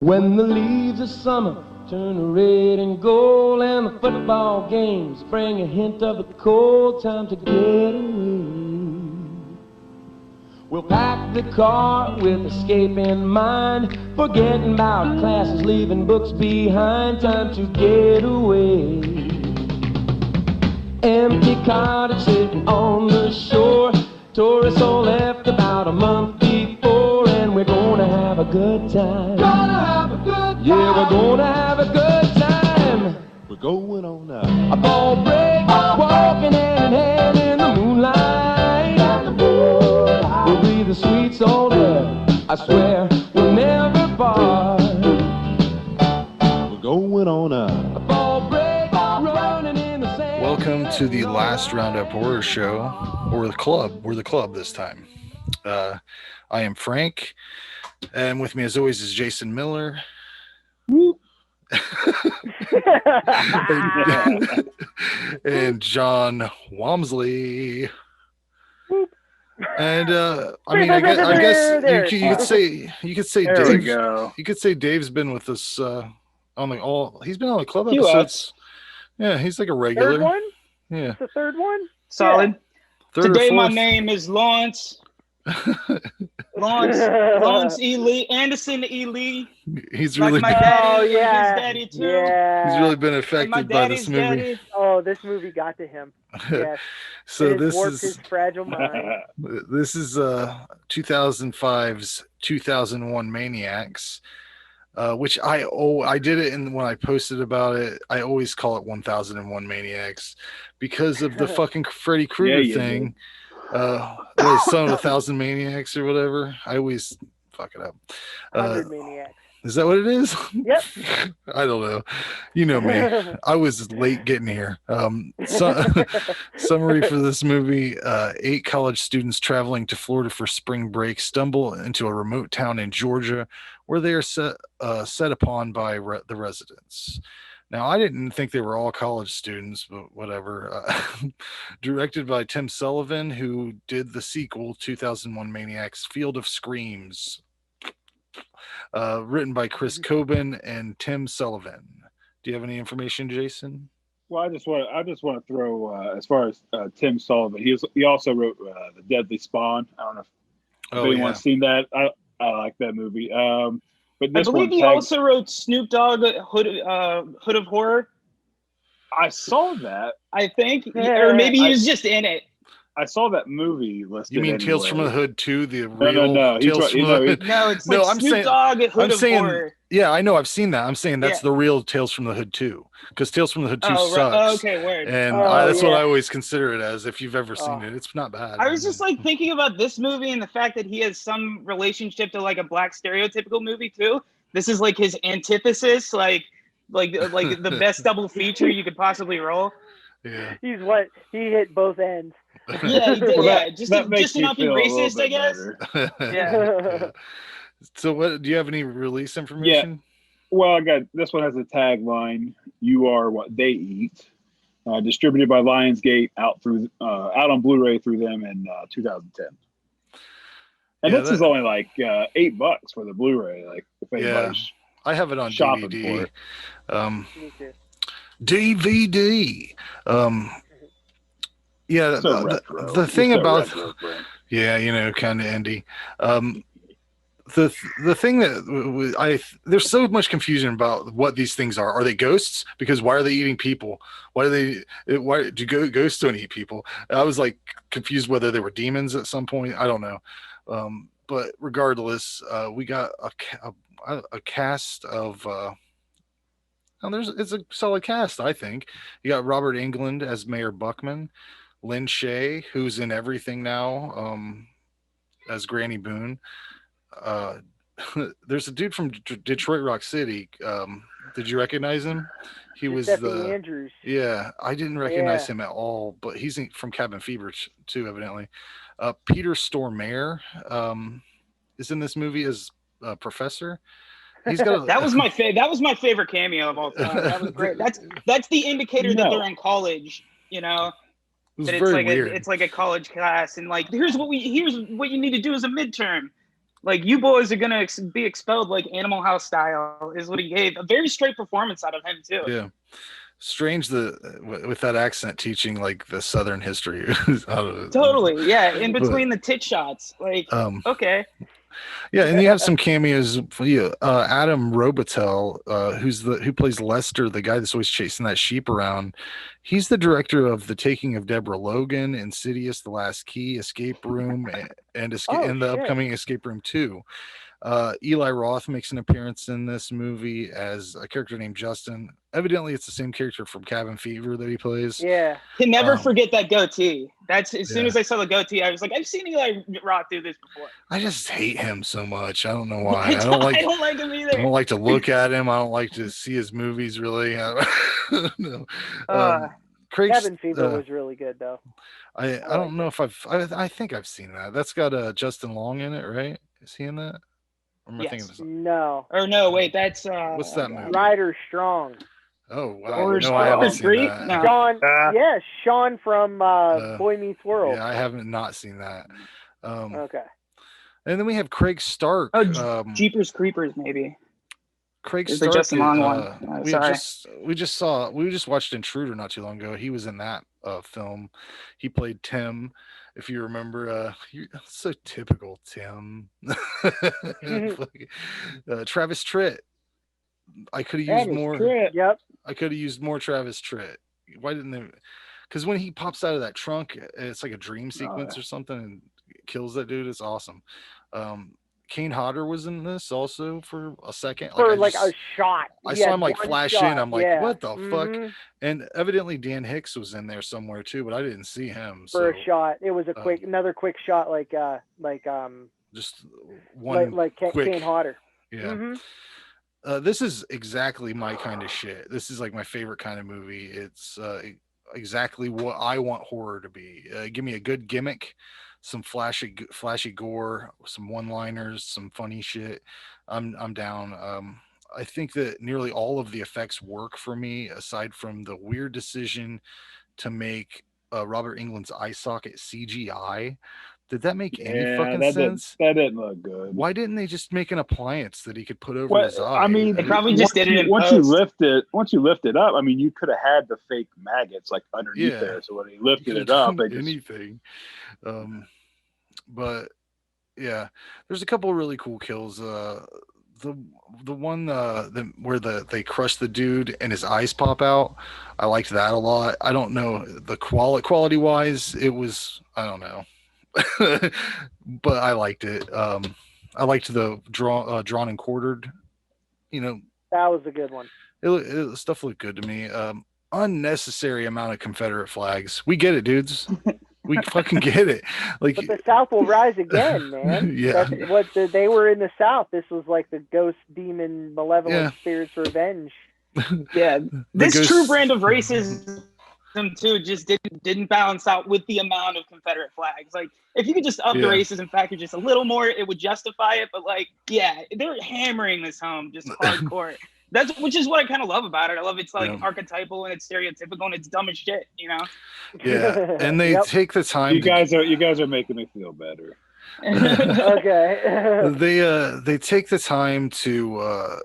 When the leaves of summer turn to red and gold and the football games bring a hint of the cold, time to get away. We'll pack the car with escape in mind, forgetting about classes, leaving books behind, time to get away. Empty cottage sitting on the shore, tourists all left about a month before, and we're gonna have a good time. Gonna have a good time. Yeah, we're gonna have a good time. We're going on now. A ball break, walking hand in hand in the moonlight. We'll be the sweet soul there, I swear we'll never part. We're going on now. A ball break, running in the sand. Welcome to the Last Roundup Horror Show, or the club. We're the club this time. I am Frank, and with me as always is Jason Miller. and John Wamsley. And I guess you could say There Dave. we go. You could say Dave's been with us on the all. He's been on the club episodes. Yeah, he's like a regular. Third one? Yeah, It's the third one? Solid. third or Today my fourth. name is Lawrence. Lawrence E. Lee. Anderson E. Lee. He's Like really my daddy, Oh, yeah. his daddy too. Yeah. he's really been Like affected my by this daddy's movie. daddy. Oh, this movie got to him. Yes. So It has this warped is his fragile mind. This is 2005's 2001 Maniacs, which I did it, and when I posted about it, I always call it 1001 Maniacs because of the fucking Freddy Krueger you thing. The son of 1,000 Maniacs or whatever. I always fuck it up. 100 Maniacs. Is that what it is? Yep. I don't know. You know me. I was late getting here. Summary for this movie: 8 college students traveling to Florida for spring break stumble into a remote town in Georgia, where they are set upon by the residents. Now, I didn't think they were all college students, but whatever. Directed by Tim Sullivan, who did the sequel, 2001 Maniacs: Field of Screams. Written by Chris Coben and Tim Sullivan. Do you have any information, Jason? Well, I just want to throw as far as Tim Sullivan. He also wrote The Deadly Spawn. I don't know if anyone's seen that. I like that movie. But I this believe one he also wrote Snoop Dogg Hood of Horror. I saw that. I think, Yeah. or maybe he was just in it. I saw that movie listed. You mean anyway. Tales from the Hood 2, the real no. Tales from the Hood? No, it's No, like I'm Snoop saying- Dogg Hood I'm of saying, Horror. yeah, I know, I've seen that. I'm saying that's Yeah. the real Tales from the Hood 2, because Tales from the Hood 2 Oh, sucks. right. Okay, word. And Oh, that's what yeah. I always consider it as. If you've ever seen Oh. it, it's not bad. I was just like thinking about this movie and the fact that he has some relationship to like a black stereotypical movie too. This is like his antithesis, like the best double feature you could possibly roll. Yeah. He hit both ends. Yeah, he did, Well, yeah. that Just makes to me not be feel a little racist, I bit guess. better. Yeah. So, what do you have any release information? Well, I got this one has a tagline: "You are what they eat." Distributed by Lionsgate, out on Blu-ray through them in 2010. And Yeah, this is only like $8 for the Blu-ray. Like if anybody's I have it on shopping DVD. for it. Me too. DVD. Yeah, So retro. the thing It's so about retro, Frank. yeah, kind of indie. The thing that there's so much confusion about what these things are. Are they ghosts? Because why are they eating people? Why do ghosts don't eat people? I was like confused whether they were demons at some point. I don't know. But regardless, we got a cast of. It's a solid cast, I think. You got Robert Englund as Mayor Buckman, Lynn Shay, who's in everything now, as Granny Boone. There's a dude from Detroit Rock City. Did you recognize him? He was Giuseppe Andrews. Yeah, I didn't recognize him at all, but he's from Cabin Fever too, evidently. Peter Stormare is in this movie as a professor. He's got That was my favorite cameo of all time. That was great. That's the indicator that they're in college, you know. It was That very weird. it's like a college class, and like here's what you need to do as a midterm. Like, you boys are gonna be expelled like Animal House style, is what he gave. A very straight performance out of him too. Yeah. Strange with that accent teaching like the Southern history. Totally, yeah. In between the tit shots, like, okay. Yeah, and you have some cameos. Adam Robitel, who plays Lester, the guy that's always chasing that sheep around. He's the director of The Taking of Deborah Logan, Insidious, The Last Key, Escape Room, and the upcoming Escape Room 2. Eli Roth makes an appearance in this movie as a character named Justin. Evidently, it's the same character from Cabin Fever that he plays. Yeah. Can never forget that goatee. That's as soon as I saw the goatee, I was like, I've seen Eli Roth do this before. I just hate him so much. I don't know why. I don't like him either. I don't like to look at him. I don't like to see his movies really. No. Cabin Fever was really good though. I don't know if I think I've seen that. That's got Justin Long in it, right? Is he in that? Or am I thinking of something? No. Or no, wait, that's what's that movie? Ryder Strong. Oh wow! No, I haven't seen that. No. Sean, Sean from Boy Meets World. Yeah, I haven't not seen that. Okay. And then we have Craig Stark. Oh, Jeepers Creepers, maybe. Craig It's Stark. the Justin Long one. We just watched Intruder not too long ago. He was in that film. He played Tim. If you remember, so typical Tim. Travis Tritt. I could have used more. Yep. I could have used more Travis Tritt. Why didn't they? Because when he pops out of that trunk, it's like a dream sequence or something, and kills that dude. It's awesome. Kane Hodder was in this also for a second. For a shot. I saw him flash in. I'm like, what the fuck? And evidently Dan Hicks was in there somewhere too, but I didn't see him. For a shot. It was another quick shot just one like Kane Hodder. Yeah. This is exactly my kind of shit. This is like my favorite kind of movie. It's exactly what I want horror to be. Give me a good gimmick, some flashy gore, some one-liners, some funny shit. I'm down. I think that nearly all of the effects work for me, aside from the weird decision to make Robert Englund's eye socket CGI. Did that make any fucking sense? That didn't look good. Why didn't they just make an appliance that he could put over his eye? I mean, they probably just did it in once post. you lift it up. I mean, you could have had the fake maggots like underneath there. So when he lifted it up, anything. But yeah, there's a couple of really cool kills. The one where they crush the dude and his eyes pop out. I liked that a lot. I don't know the quality wise. It was, I don't know. But I liked it. I liked the drawn and quartered. That was a good one. Stuff looked good to me. Unnecessary amount of Confederate flags. We get it, dudes. We fucking get it. But the South will rise again, man. Yeah. That's they were in the South. This was like the ghost, demon, malevolent spirits' revenge. Yeah, this true brand of racism too just didn't balance out with the amount of Confederate flags. Like, if you could just up the racism factor just a little more, it would justify it. But they're hammering this home just hardcore. Which is what I kind of love about it. I love it's archetypal and it's stereotypical and it's dumb as shit, Yeah, and they take the time. You guys are making me feel better. Okay. They take the time to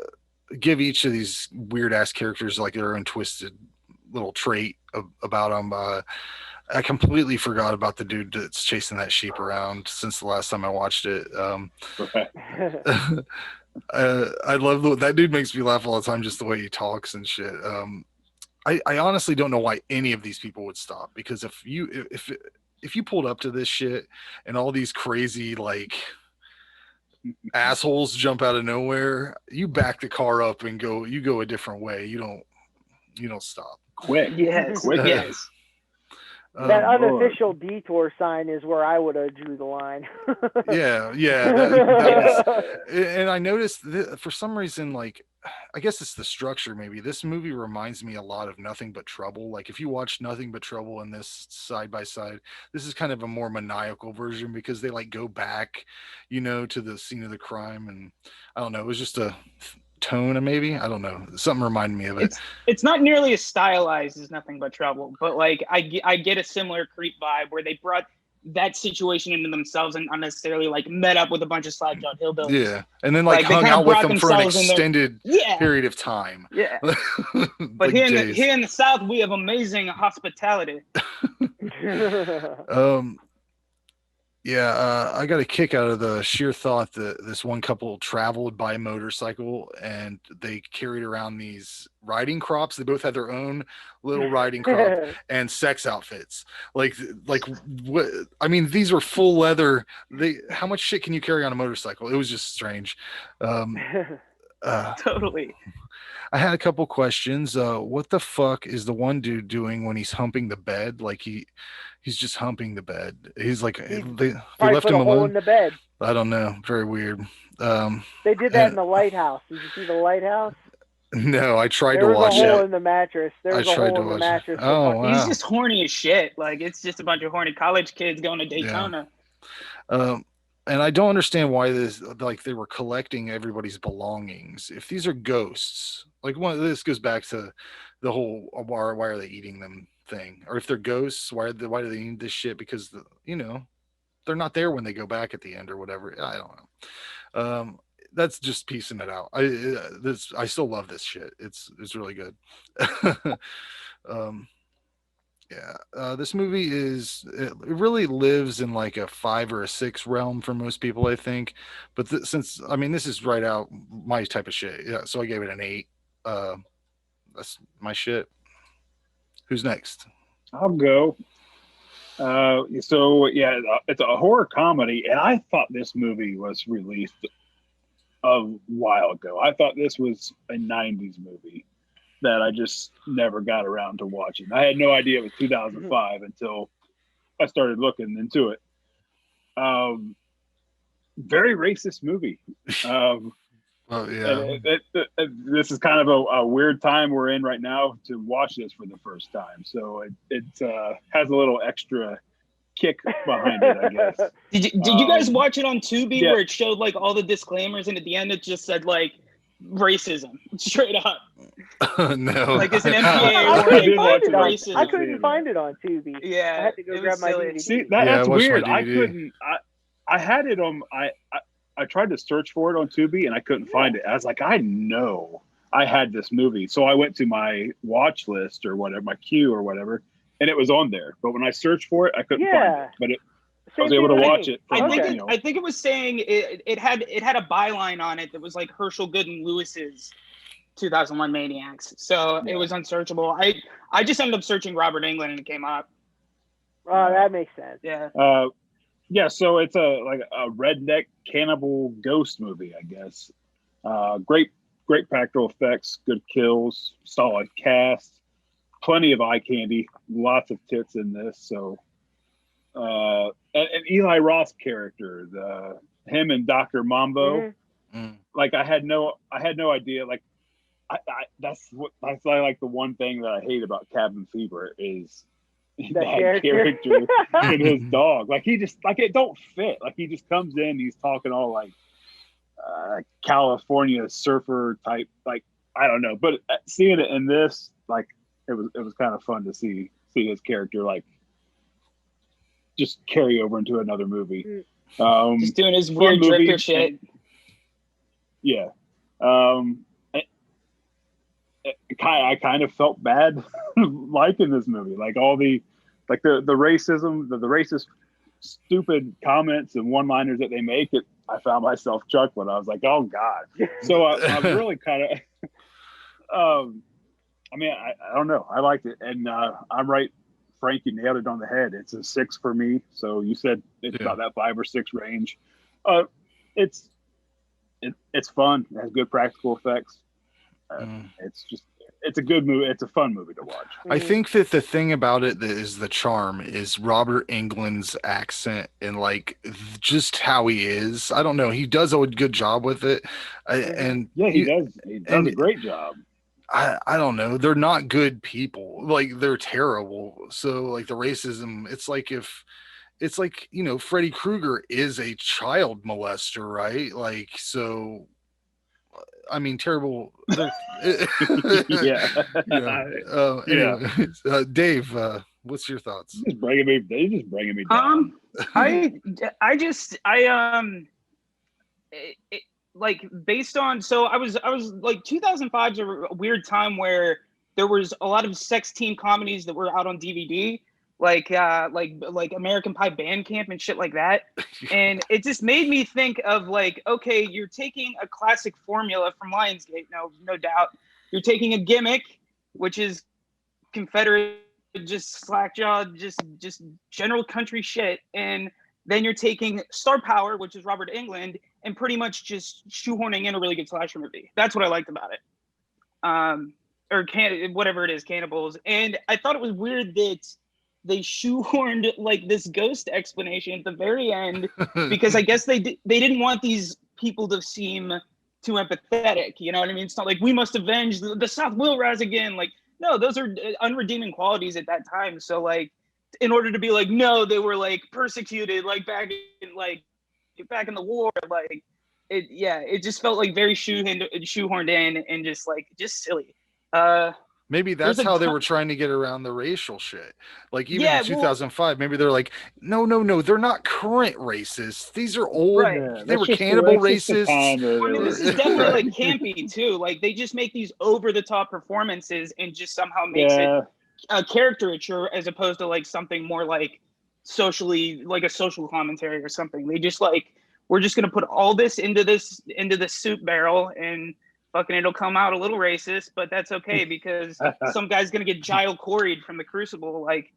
give each of these weird ass characters like their own twisted little trait about them. I completely forgot about the dude that's chasing that sheep around since the last time I watched it. I love that dude. Makes me laugh all the time, just the way he talks and shit. I honestly don't know why any of these people would stop, because if you pulled up to this shit and all these crazy assholes jump out of nowhere, you back the car up and go a different way. You don't stop. Quick. Yes. Yes. That unofficial detour sign is where I would have drew the line. Yeah. That was, and I noticed that for some reason, I guess it's the structure. Maybe this movie reminds me a lot of Nothing But Trouble. Like, if you watch Nothing But Trouble and this side by side, this is kind of a more maniacal version because they go back, to the scene of the crime. And I don't know, it was just a tone, maybe, I don't know, something reminded me of it. It's not nearly as stylized as Nothing But Trouble, but I get a similar creep vibe where they brought that situation into themselves and not necessarily like met up with a bunch of slide-jawed hillbillies. Yeah, and then like they hung kinda out with brought them for an themselves in there. extended Yeah. period of time. Yeah. But Like days. here in the South, we have amazing hospitality. I got a kick out of the sheer thought that this one couple traveled by motorcycle and they carried around these riding crops. They both had their own little riding crop and sex outfits. Like what? I mean, these were full leather. How much shit can you carry on a motorcycle? It was just strange. Totally. I had a couple questions. What the fuck is the one dude doing when he's humping the bed? Like he's just humping the bed. He's like they left him a hole alone in the bed. I don't know. Very weird. They did that in the lighthouse. Did you see the lighthouse? No, I tried there to watch it. There was a hole it. in the mattress. There was a hole in the mattress. Oh, wow. He's just horny as shit. Like it's just a bunch of horny college kids going to Daytona. Yeah. And I don't understand why they were collecting everybody's belongings. If these are ghosts, like this goes back to the whole why are they eating them thing, or if they're ghosts, why do they need this shit? Because they're not there when they go back at the end or whatever. I don't know. That's just piecing it out. I still love this shit. It's really good. This movie it really lives in like a 5 or a 6 realm for most people, I think. But since this is right out my type of shit, so I gave it an 8. That's my shit. Who's next? I'll go. It's a horror comedy, and I thought this movie was released a while ago. I thought this was a 90s movie that I just never got around to watching. I had no idea it was 2005 until I started looking into it. Very racist movie. This is kind of a weird time we're in right now to watch this for the first time. So it has a little extra kick behind it, I guess. Did you guys watch it on Tubi where it showed like all the disclaimers and at the end it just said like racism straight up? No, like it's an MPA warning. Racism. I couldn't find it on Tubi. Yeah, I had to go grab my DVD. See, that's weird. I couldn't. I had it on. I tried to search for it on Tubi and I couldn't find it. I was like, I know I had this movie, so I went to my watch list or whatever, my queue or whatever, and it was on there. But when I searched for it, I couldn't find it. But I was able to watch it. I think it was saying it had a byline on it that was like Herschel Good and Lewis's 2001 Maniacs. So it was unsearchable. I just ended up searching Robert Englund and it came up. Oh, that makes sense. Yeah. So it's a redneck cannibal ghost movie, I guess. Great practical effects, good kills, solid cast, plenty of eye candy, lots of tits in this. So, and Eli Roth's character, him and Dr. Mambo, like I had no idea. Like that's like the one thing that I hate about Cabin Fever is that character and his dog. Like he just like it don't fit. Like he just comes in, he's talking all like California surfer type. Like I don't know, but seeing it in this, like it was kind of fun to see his character like just carry over into another movie. Just doing his weird drifter shit. Yeah. I kind of felt bad liking this movie. Like all the racism, the racist stupid comments and one-liners that they make, I found myself chuckling. I was like, oh God. So I'm really kind of I don't know. I liked it. And I'm right. Frank, you nailed it on the head. It's a 6 for me. So you said it's about that 5 or 6 range. It's fun. It has good practical effects. It's a good movie. It's a fun movie to watch. I think that the thing about it that is the charm is Robert Englund's accent and like just how he is. I don't know. He does a good job with it. He does. He does a great job. I don't know. They're not good people. Like they're terrible. So like the racism, it's like, Freddy Krueger is a child molester, right? Like, so, I mean, terrible. Yeah. Anyway, Dave, what's your thoughts? He's just bringing me down. Like based on, so I was like 2005 is a weird time where there was a lot of sex teen comedies that were out on DVD, like American Pie Band Camp and shit like that. And it just made me think of like, okay, you're taking a classic formula from Lionsgate, no doubt. You're taking a gimmick, which is Confederate, just slackjaw, just general country shit, and then you're taking star power, which is Robert Englund, and pretty much just shoehorning in a really good slasher movie. That's what I liked about it. Whatever it is, cannibals. And I thought it was weird that they shoehorned like this ghost explanation at the very end, because I guess they didn't want these people to seem too empathetic. You know what I mean? It's not like we must avenge the South will rise again. Like, no, those are unredeeming qualities at that time. So like, in order to be like, no, they were like persecuted, like back in the war, like it just felt like very shoehorned in and just silly. Maybe that's how they were trying to get around the racial shit. Like even in 2005, maybe they're like, no, they're not current racists. These are old. Right. They were cannibal racists. I mean, this is definitely like campy too. Like they just make these over the top performances and just somehow makes it a caricature as opposed to like something more like socially, like a social commentary or something. They just like, we're just gonna put all this into this soup barrel and fucking it'll come out a little racist, but that's okay because some guy's gonna get Giles Corey'd from the Crucible, like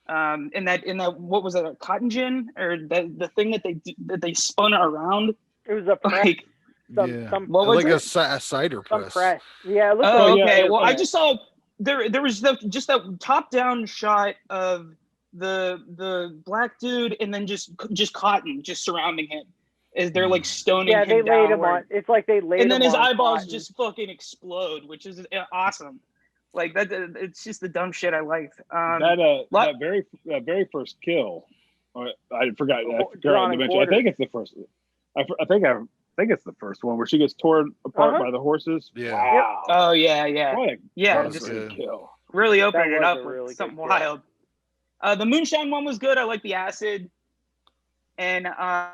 in that what was it, a cotton gin or the thing that they spun around. It was a press. Like, what was like it? A cider press. Press. Yeah. Okay. Well, I just saw there was just that top down shot of the black dude and then just cotton just surrounding him as they're like stoning him. Yeah, they laid him on. It's like they laid him on. And then his eyeballs cotton. Just fucking explode, which is awesome. Like that, it's just the dumb shit I liked. That very first kill, I forgot to mention. I think it's the first. I think it's the first one where she gets torn apart by the horses. Yeah. Wow. Oh yeah. Just a kill. Really opened it up really with something kill. wild. The moonshine one was good. I like the acid. And I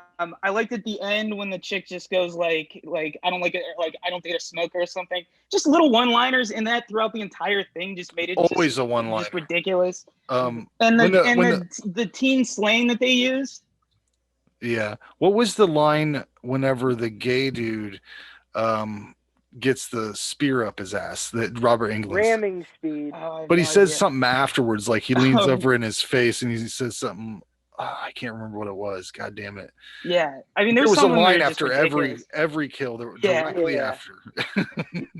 liked at the end when the chick just goes like I don't like it, like I don't date a smoker or something. Just little one-liners in that throughout the entire thing just made it always a one-liner. Just ridiculous. And the teen slang that they used. Yeah. What was the line whenever the gay dude gets the spear up his ass that Robert Englund ramming speed? But he says something afterwards, like he leans over in his face and he says something. I can't remember what it was. God damn it. Yeah. I mean, there was a line after every kill that directly after.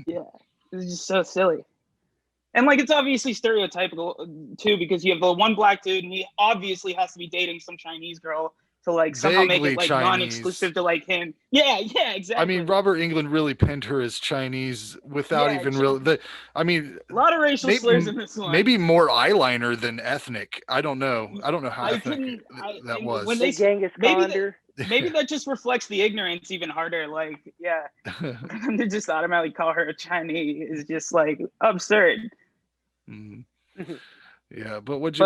Yeah. It was just so silly. And like, it's obviously stereotypical too, because you have the one black dude and he obviously has to be dating some Chinese girl to like somehow make it like non-exclusive to like him. Yeah, exactly. I mean, Robert Englund really pinned her as Chinese without even really. I mean, a lot of racial slurs in this one. Maybe more eyeliner than ethnic. I don't know how ethnic that was. When they Genghis Khan. Maybe that just reflects the ignorance even harder. Like, yeah, they just automatically call her a Chinese is just like absurd. Mm-hmm. Yeah, but what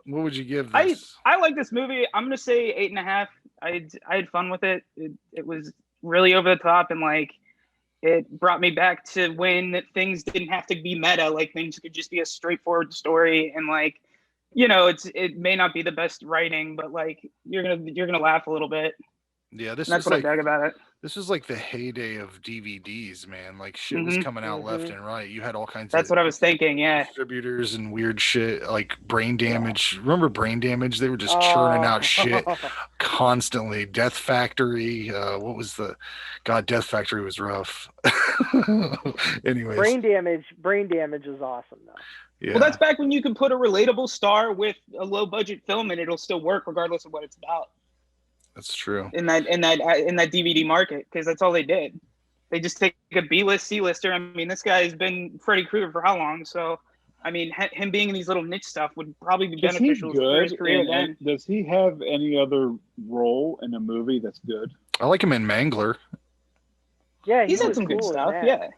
would you give this? I like this movie. I'm gonna say 8.5. I had fun with it. It was really over the top and like it brought me back to when things didn't have to be meta. Like things could just be a straightforward story and like, you know, it may not be the best writing, but like you're gonna laugh a little bit. Yeah, that's what I dug about it. This was like the heyday of DVDs, man. Like shit was coming out left and right. You had all kinds That's what I was thinking, yeah. Distributors and weird shit like Brain Damage. Yeah. Remember Brain Damage? They were just churning out shit constantly. Death Factory. What was Death Factory was rough. Anyways. Brain Damage is awesome though. Yeah. Well, that's back when you could put a relatable star with a low budget film and it'll still work regardless of what it's about. That's true. In that DVD market, because that's all they did. They just take a B-list, C-lister. I mean, this guy's been Freddy Krueger for how long? So, I mean, him being in these little niche stuff would probably be beneficial for his career then. Does he have any other role in a movie that's good? I like him in Mangler. Yeah, he's had some good stuff. Yeah.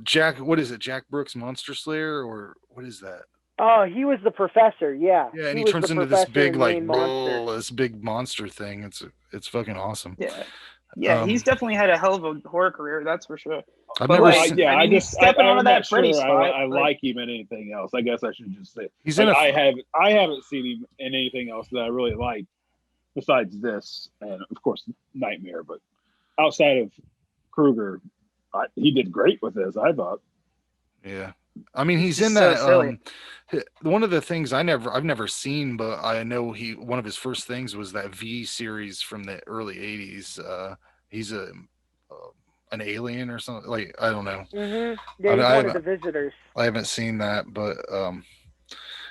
Jack, what is it? Jack Brooks Monster Slayer, or what is that? Oh, he was the professor. Yeah. Yeah, and he was turns the into this professor big and like main monster. this big monster thing. It's fucking awesome. Yeah. Yeah, he's definitely had a hell of a horror career, that's for sure. I've But, never like, seen. I mean, he's stepping onto that Freddy spot. I like him in anything else. I guess I should just say He's like, in I haven't seen him in anything else that I really like besides this, and of course Nightmare. But outside of Krueger, he did great with this, I thought. Yeah, I mean he's It's in so that. silly. One of the things I've never seen, but I know one of his first things was that V series from the early '80s. He's an alien or something, like I don't know. Yeah, he's one of the visitors. I haven't seen that, but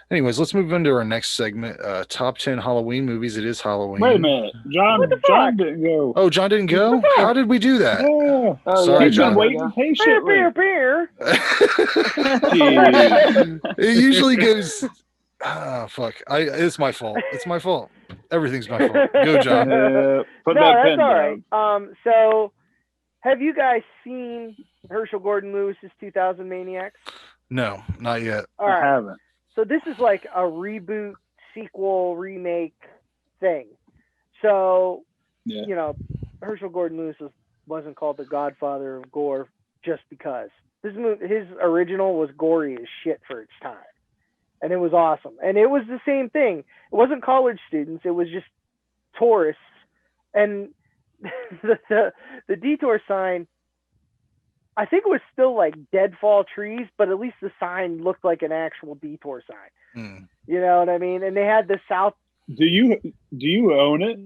anyways, let's move into our next segment. Top 10 Halloween movies. It is Halloween. Wait a minute, John didn't go. Oh, John didn't go? How did we do that? Yeah. Oh, Sorry, He's been John. waiting patiently. Beer. It usually goes. Fuck! It's my fault. It's my fault. Everything's my fault. Go, John. Put No, that that's pen all down. right. So, have you guys seen Herschel Gordon Lewis's 2000 Maniacs? No, not yet. All I right. haven't. So this is like a reboot, sequel, remake thing. So, Yeah. you know, Herschel Gordon Lewis wasn't called the Godfather of gore just because. His original was gory as shit for its time. And it was awesome. And it was the same thing. It wasn't college students. It was just tourists. And the detour sign, I think it was still like deadfall trees, but at least the sign looked like an actual detour sign. You know what I mean? And they had the south. Do you own it?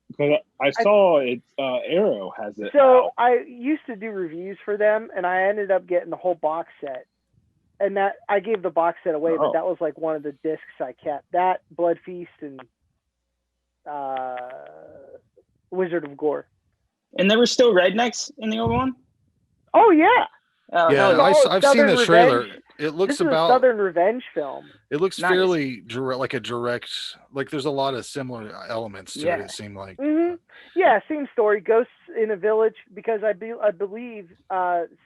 Because I saw it. Arrow has it. So out. I used to do reviews for them, and I ended up getting the whole box set. And that I gave the box set away, but that was like one of the discs I kept. That, Blood Feast, and Wizard of Gore. And there were still rednecks in the old one? Oh yeah. Yeah, I've seen the trailer. It looks this is a Southern Revenge film. It looks fairly direct, like there's a lot of similar elements to it. It seemed like. Yeah, same story. Ghosts in a village, because I believe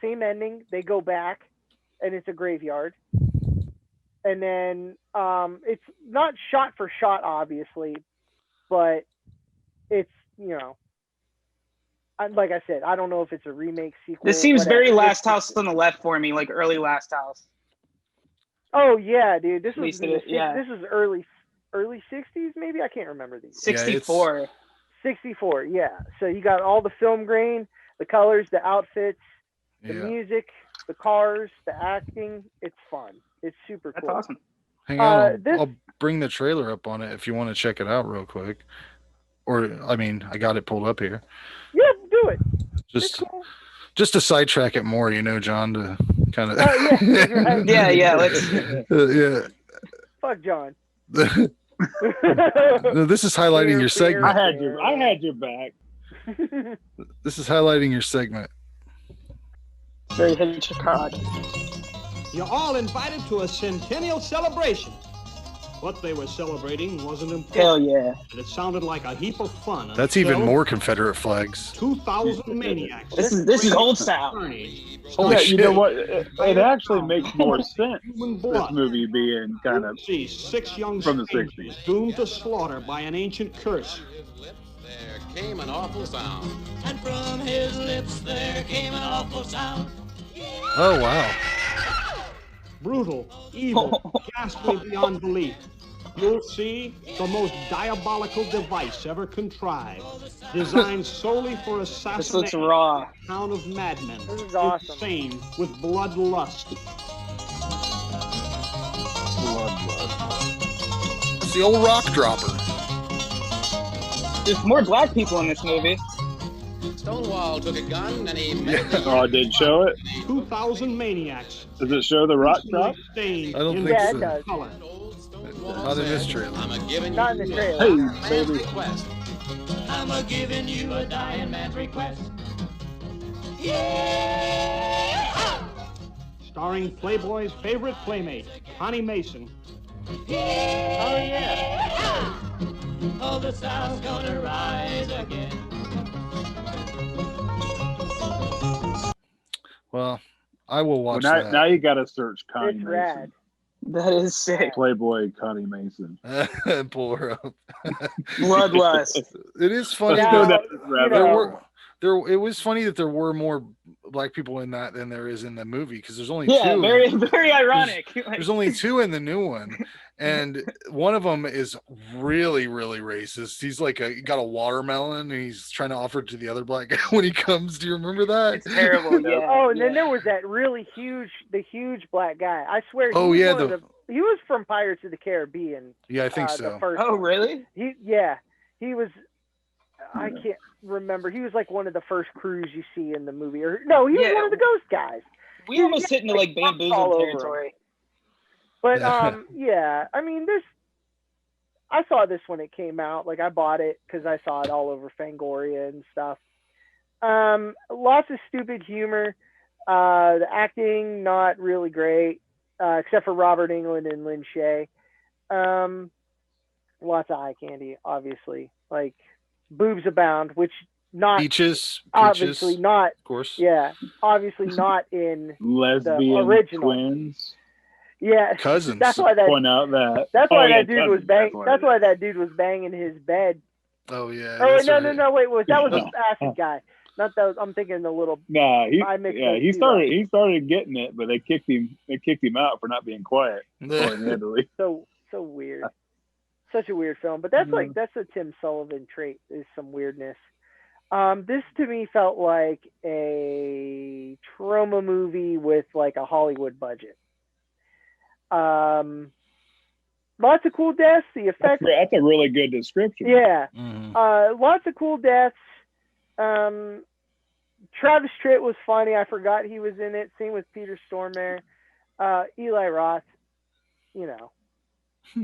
same ending. They go back, and it's a graveyard. And then it's not shot for shot, obviously, but it's, you know, like I said, I don't know if it's a remake, sequel. This seems very Last House on the Left for me, like early Last House. Oh yeah, dude. This was this is early 60s, maybe. I can't remember these. 64. 64, yeah. So you got all the film grain, the colors, the outfits, the music, the cars, the acting. It's fun. It's super cool. That's awesome. Hang on, I'll bring the trailer up on it if you want to check it out real quick. Or, I mean, I got it pulled up here. Yeah, do it. Just to sidetrack it more, you know, John, to kind of. Yeah. Let's. Yeah. Fuck John. No, this is highlighting your segment. I had your back. This is highlighting your segment. Very Hitchcock. You're all invited to a centennial celebration. What they were celebrating wasn't important. Hell yeah. And it sounded like a heap of fun. That's even more Confederate flags. 2000 Maniacs. This is old style. Holy shit. You know what? It actually makes more sense, this movie being kind of See 6 young from the strangers 60s. doomed to slaughter by an ancient curse. There came an awful sound. And from his lips there came an awful sound. Oh, wow. Brutal, evil, ghastly beyond belief. You'll see the most diabolical device ever contrived, designed solely for assassination. This looks raw. A town of madmen, This is awesome. insane with bloodlust. It's the old rock dropper. There's more black people in this movie. Stonewall took a gun and he Oh, it did show it? 2000 Maniacs. Does it show the rock drop? I don't think Yeah, so. it does. Color. Not in this trailer. I'm a giving Not in the you trailer. a Hey, man's baby. request. I'm a giving you a dying man's request. Yeah! Starring Playboy's favorite playmate, Connie Mason. Oh yeah. Oh, the South's gonna rise again. Well, I will watch Well, that. now you got to search Connie It's Mason. rad. That is sick. Playboy Connie Mason. Pull her up. Bloodlust. It is funny Now, that you there know, were it was funny that there were more black people in that than there is in the movie, because there's only Yeah, two. very ironic. There's only two in the new one, and one of them is really, really racist. He's like got a watermelon, and he's trying to offer it to the other black guy when he comes. Do you remember that? It's terrible. Yeah. Oh, and then yeah. there was that really huge black guy. I swear. Oh, he was yeah, one of he was from Pirates of the Caribbean. Yeah, I think The so. first Oh, one. really? He was. I can't remember. He was like one of the first crews you see in the movie. Or no, he was Yeah. one of the ghost guys. We almost hit into like all bamboozled over territory. But yeah, I mean, I saw this when it came out. Like I bought it because I saw it all over Fangoria and stuff. Lots of stupid humor. The acting not really great, except for Robert Englund and Lin Shaye. Lots of eye candy, obviously. Like boobs abound, which not Peaches, obviously not. of course. Yeah, obviously not in Lesbian original. twins. Yeah, Cousins. That's why that. Point out that. That's why yeah, that dude was cousins, bang. what That's it why is. that dude was banging his bed. Oh yeah. Oh that's no, right. no, wait, that was the acid guy. Not that. I'm thinking the little. Nah, I mixed those he two started up. he started getting it, but they kicked him out for not being quiet. Italy. So weird. Such a weird film, but that's that's a Tim Sullivan trait, is some weirdness. This to me felt like a trauma movie with like a Hollywood budget. Lots of cool deaths. The effects. That's a really good description. Yeah. Mhm. Lots of cool deaths. Travis Tritt was funny. I forgot he was in it. Same with Peter Stormare. Eli Roth, you know.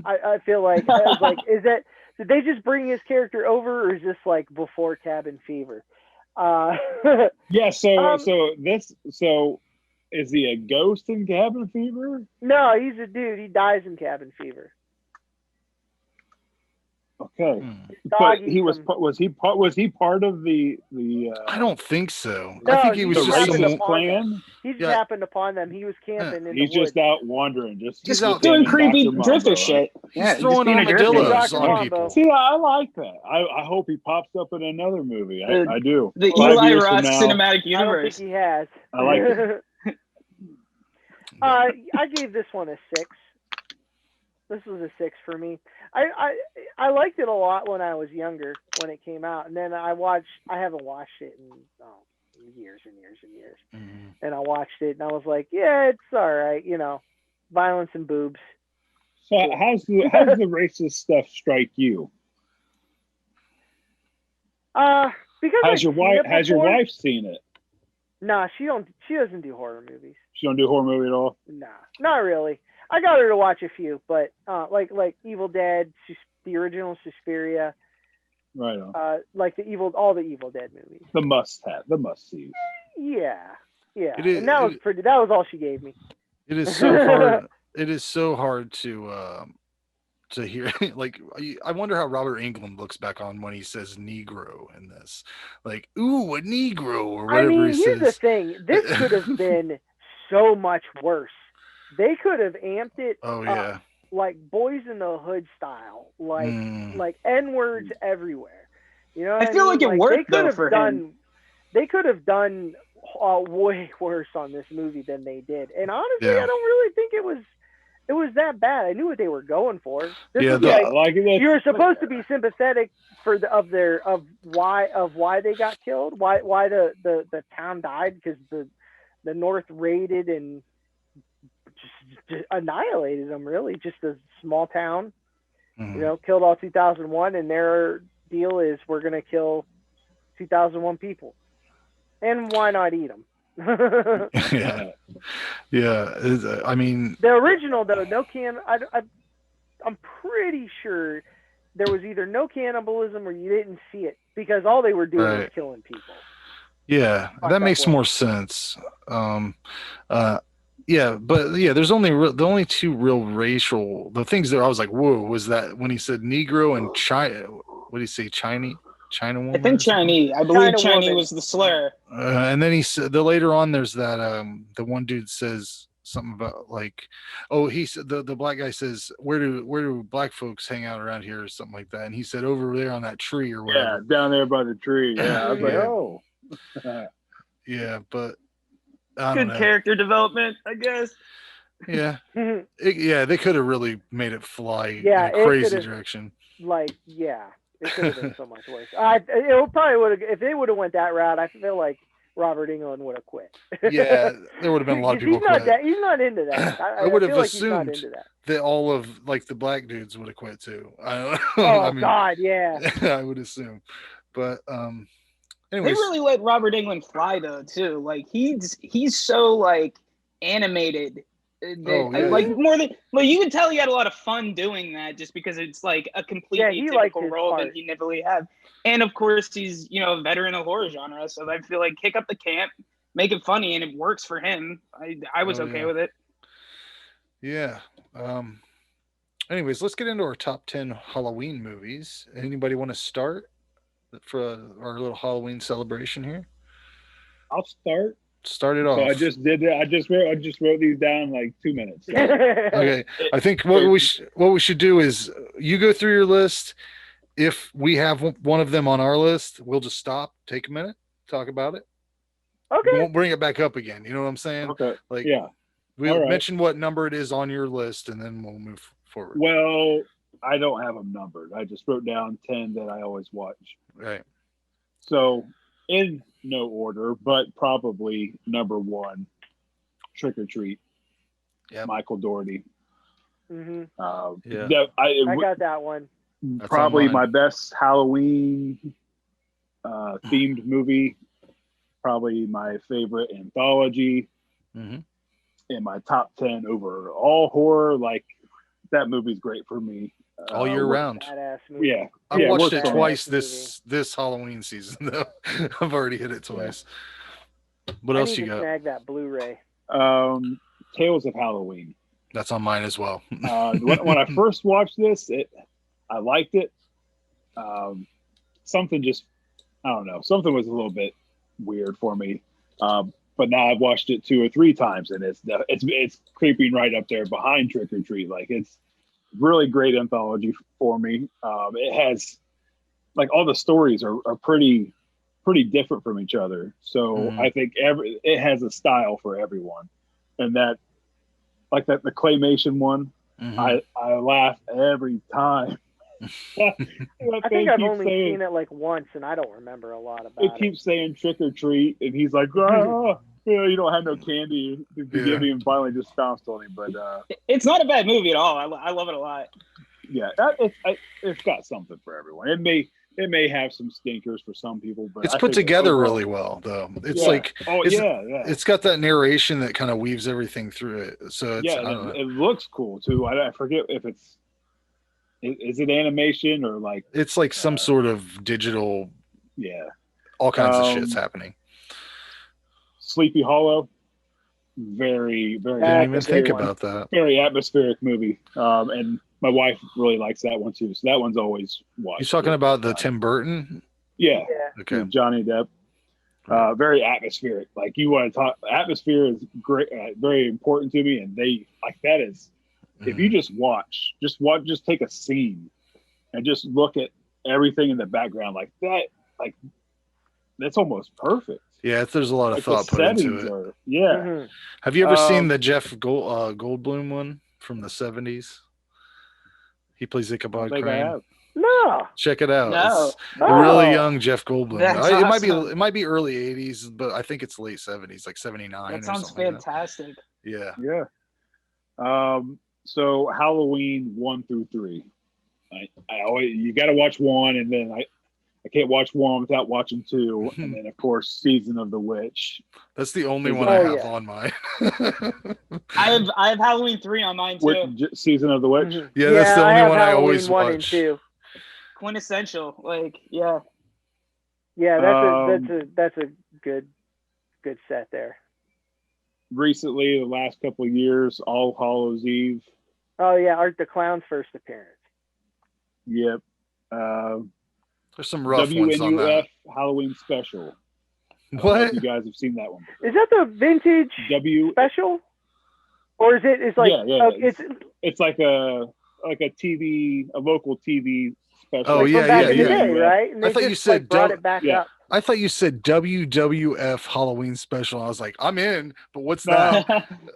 I feel like I was like, did they just bring his character over, or is this like before Cabin Fever? Yeah, so is he a ghost in Cabin Fever? No, he's a dude. He dies in Cabin Fever. Okay, but Doggy he was from- was he part of the I don't think so. No, I think he was he the just happened some. upon clan? He just Yeah. happened upon them. He was camping in He's the woods. just out wandering, just He's with out him Doing and creepy Dr. drifter Mambo. shit. He's just throwing being a drifter. armadillos Dr. on Mambo. people. See, I like that. I hope he pops up in another movie. I do. The 5 Eli years from Roth now, cinematic I don't think universe. he has. I like it. I gave this one a 6. This was a 6 for me. I liked it a lot when I was younger, when it came out, and then I haven't watched it in years and years and years. Mhm. And I watched it, and I was like, yeah, it's all right, you know, violence and boobs. So how's the racist stuff strike you? Because Has your wife seen it? Nah, she doesn't do horror movies. She don't do horror movie at all. Nah, not really. I got her to watch a few, but like Evil Dead, the original Suspiria, Right on. like all the Evil Dead movies. The must see. Yeah. It is- And that was pretty. That was all she gave me. It is so hard. It is so hard to hear. Like, I wonder how Robert Englund looks back on when he says Negro in this. Like, ooh, a Negro, or whatever I mean, he here's the says. thing. This could have been so much worse. They could have amped it Oh up, yeah. like Boys in the Hood style, like Mm. like N words everywhere. You know, what I feel mean? like it worked, they could though, have for done, him. They could have done way worse on this movie than they did. And honestly, Yeah. I don't really think it was that bad. I knew what they were going for. This Yeah, was the- like, it. you were supposed to be sympathetic for why they got killed, why the town died, because the North raided and just annihilated them. Really, just a small town, Mhm. you know, killed all 2001, and their deal is we're gonna kill 2001 people, and why not eat them? Yeah. Yeah. I mean, The original though, I'm pretty sure there was either no cannibalism or you didn't see it, because all they were doing was Right. killing people. yeah, Fuck that that makes way. more sense. Yeah, but yeah, there's only the only two real racial things that I was like, whoa, was that when he said Negro and China? What did he say, China woman? I think or something? Chinese. I believe China Chinese woman. was the slur. And then he said, later on, there's that the one dude says something about like, oh, he said the black guy says, where do black folks hang out around here or something like that, and he said over there on that tree or Yeah, whatever. down there by the tree. Yeah, I was like, Yeah. oh. Yeah, but I don't Good know. character development, I guess. Yeah, they could have really made it fly in Yeah, a it crazy could've- direction. Like, yeah, it could have been so much worse. It probably would have, if they would have went that route. I feel like Robert Englund would have quit. Yeah, there would have been a lot of people He's not quit. he's not into that. I would have feel like he's not assumed into that. that all of like the black dudes would have quit too. I don't know. Oh I mean, God, yeah. I would assume, but They anyways, really let Robert Englund fly though too. Like he's so like animated. Like more than like you can tell he had a lot of fun doing that just because it's like a completely typical role that he never really had. And of course he's a veteran of horror genre, so I feel like kick up the camp, make it funny, and it works for him. I was okay with it. Yeah. Anyways, let's get into our top 10 Halloween movies. Anybody want to start for our little Halloween celebration here? I'll start. Start it off. So I just did it. I just wrote these down in like 2 minutes. So. Okay. I think what we should do is you go through your list. If we have one of them on our list, we'll just stop, take a minute, talk about it. Okay. We won't bring it back up again. You know what I'm saying? Okay. Like, yeah. We'll mention what number it is on your list, and then we'll move forward. Well, I don't have them numbered. I just wrote down 10 that I always watch. Right. So, in no order, but probably number 1, Trick or Treat. Yeah. Michael Dougherty. Mm-hmm. Yeah. I got that one. That's probably on mine. my best Halloween themed movie. Probably my favorite anthology. Mm-hmm. In my top 10 over all horror. Like, that movie's great for me. All year round. Badass movie. Yeah. I've watched it badass twice movie. this Halloween season, though. I've already hit it twice. What I else need you to got? snag that Blu-ray. Tales of Halloween. That's on mine as well. When I first watched this, I liked it. Something just, I don't know, something was a little bit weird for me. But now I've watched it 2 or 3 times, and it's creeping right up there behind Trick or Treat. Like, it's really great anthology for me. It has, like, all the stories are pretty different from each other. So I think it has a style for everyone, and that, like the claymation one, I laugh every time. I think I've only seen it like once, and I don't remember a lot about it. It keeps saying trick or treat, and he's like, you don't have no candy to give me, and finally just stomps on him. But it's not a bad movie at all. I love it a lot. Yeah, it's got something for everyone. It may have some stinkers for some people, but it's put together really well, though. It's it's got that narration that kind of weaves everything through it. So it's, it looks cool too. I forget if is it animation or like it's like some sort of digital. Yeah, all kinds of shit's happening. Sleepy Hollow, very very. I didn't even think about that. Very atmospheric movie, and my wife really likes that one too. So that one's always watched. You're talking about the Tim Burton? Yeah. Okay. Johnny Depp. Very atmospheric. Like, you want to talk, atmosphere is great, very important to me, and they like that is. If you just take a scene and just look at everything in the background like that, like that's almost perfect. Yeah, there's a lot of thought put into it. Yeah. Have you ever seen the Jeff Goldblum one from the 70s? He plays Ichabod Crane. No. Check it out. No. It's a really young Jeff Goldblum. That's It might be early 80s, but I think it's late 70s, like 79. That sounds fantastic. Yeah. Yeah. So Halloween 1 through 3. I always, you got to watch 1, and then I can't watch 1 without watching 2, and then of course Season of the Witch. That's the only one I have on mine. I have Halloween 3 on mine too. Season of the Witch. Yeah, that's the only one I always Halloween 1 watch. and 2. Quintessential, like yeah. Yeah, that's a good set there. Recently, the last couple of years, All Hallows Eve. Oh yeah, Art the Clown's first appearance. Yep. There's some rough ones on that. Halloween Special. What? You guys have seen that one before. Is that the vintage W special? Or is it? It's like it's like a local TV special. Oh, from back in the day, right? And I they thought just you said brought it back up. I thought you said WWF Halloween special. I was like, I'm in, but what's that?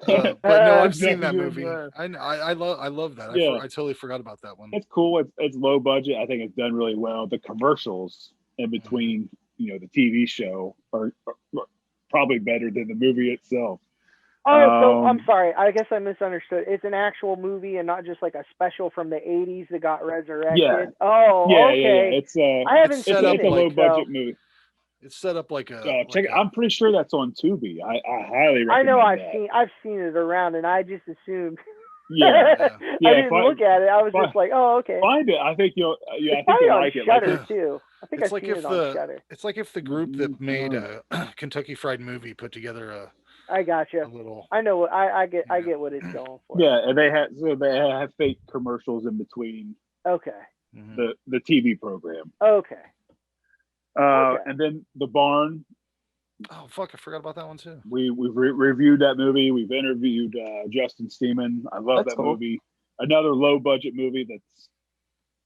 But no, I've seen that movie. I love that. Yeah. I totally forgot about that one. It's cool. It's low budget. I think it's done really well. The commercials in between, the TV show are probably better than the movie itself. Oh, so I'm sorry. I guess I misunderstood. It's an actual movie and not just like a special from the 80s that got resurrected. Yeah. Oh, okay. Yeah. It's I haven't seen it. It's a low budget movie. It's set up like a. Check it. I'm pretty sure that's on Tubi. I highly recommend. I know that. I've seen it around, and I just assumed. Yeah. I didn't look at it. I was just like, oh, okay. Find it. I think you'll. I think you'll like it. Shudder too. I think I've seen it on Shudder. It's like if the group that made a Kentucky Fried Movie put together a. I got you. I know what I get. I get what it's going for. Yeah, and they have fake commercials in between. Okay. The TV program. Okay. And then The Barn. Oh fuck! I forgot about that one too. We've reviewed that movie. We've interviewed Justin Steeman. I love that movie. Another low budget movie that's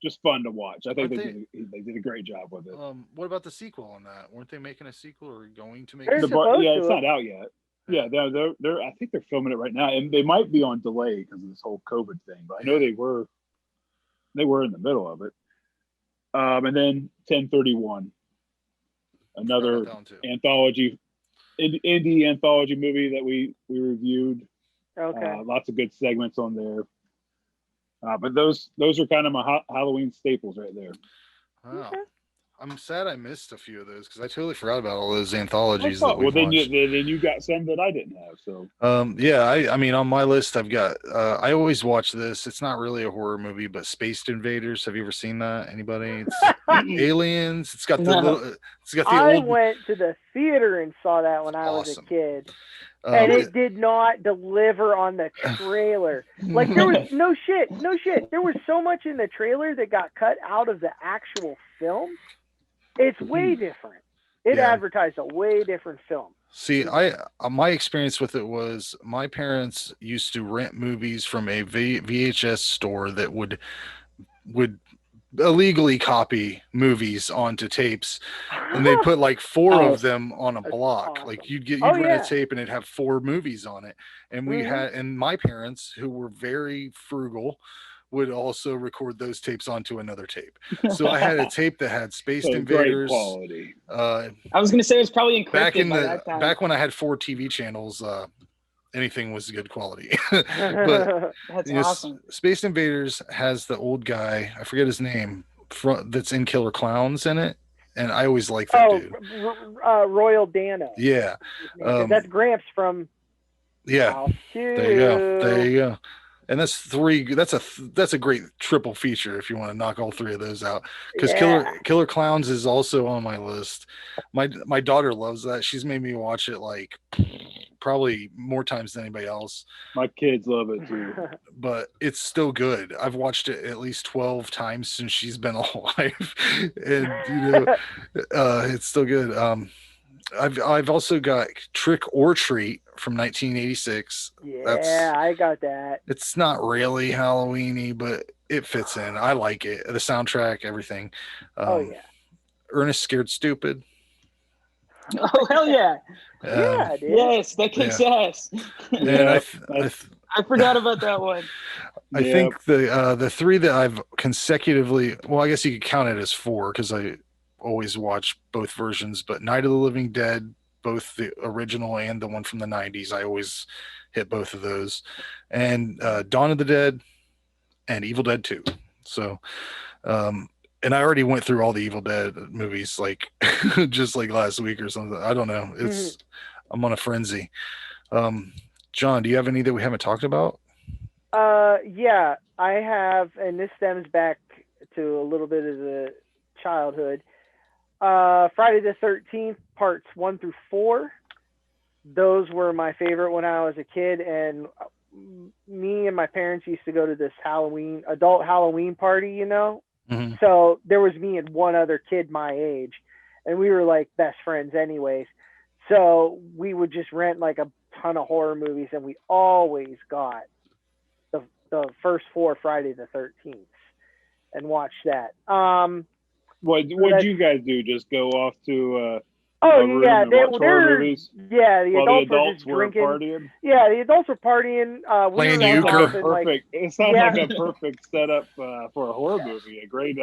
just fun to watch. I think they did a great job with it. What about the sequel on that? Weren't they making a sequel or going to make? It's not out yet. Yeah, they're. I think they're filming it right now, and they might be on delay because of this whole COVID thing. But I know they were in the middle of it. And then 1031, another anthology, indie anthology movie that we reviewed. Okay. Lots of good segments on there. But those are kind of my Halloween staples right there. Wow. Okay. I'm sad I missed a few of those because I totally forgot about all those anthologies. Then you got some that I didn't have. So I mean on my list I've got I always watch this. It's not really a horror movie, but Space Invaders. Have you ever seen that? Anybody? It's aliens. It's got the I went to the theater and saw that when I was a kid. And it did not deliver on the trailer. Like there was no shit. There was so much in the trailer that got cut out of the actual film. It's way different. It advertised a way different film. See, my experience with it was my parents used to rent movies from a VHS store that would illegally copy movies onto tapes, and they put like 4 of them on a block. Awesome. Like you'd rent a tape and it'd have 4 movies on it. And we had, and my parents, who were very frugal, would also record those tapes onto another tape. So I had a tape that had Space Invaders. Great quality. I was going to say it was probably encrypted back when I had 4 TV channels. Anything was good quality. But that's awesome. Space Invaders has the old guy, I forget his name, that's in Killer Clowns in it, and I always like that dude. Royal Dano. Yeah. That's Gramps from There you go. And that's 3. That's a great triple feature if you want to knock all 3 of those out. Because Killer Clowns is also on my list. My daughter loves that. She's made me watch it like probably more times than anybody else. My kids love it too. But it's still good. I've watched it at least 12 times since she's been alive, and it's still good. I've also got Trick or Treat from 1986. Yeah, I got that. It's not really Halloween-y, but it fits in. I like it. The soundtrack, everything. Ernest Scared Stupid. Oh hell yeah! Dude. Yes, that kicks ass. And I forgot about that one. I think the 3 that I've consecutively, well, I guess you could count it as 4 because I always watch both versions, but Night of the Living Dead, both the original and the one from the 90s, I always hit both of those, and Dawn of the Dead and Evil Dead 2. So and I already went through all the Evil Dead movies like just like last week or something. I don't know, I'm on a frenzy. John, do you have any that we haven't talked about? Yeah, I have, and this stems back to a little bit of the childhood. Friday the 13th parts 1 through 4. Those were my favorite when I was a kid, and me and my parents used to go to this adult Halloween party, Mm-hmm. So there was me and one other kid my age, and we were like best friends anyways. So we would just rent like a ton of horror movies, and we always got the first 4 Friday the 13th and watched that. What'd you guys do? Just go off to oh room yeah, and watch horror movies? Yeah, the while adults, the adults were just drinking. partying? Yeah, the adults were partying. Playing we were euchre. up and, Perfect. It sounds yeah. like a perfect setup for a horror movie. A great.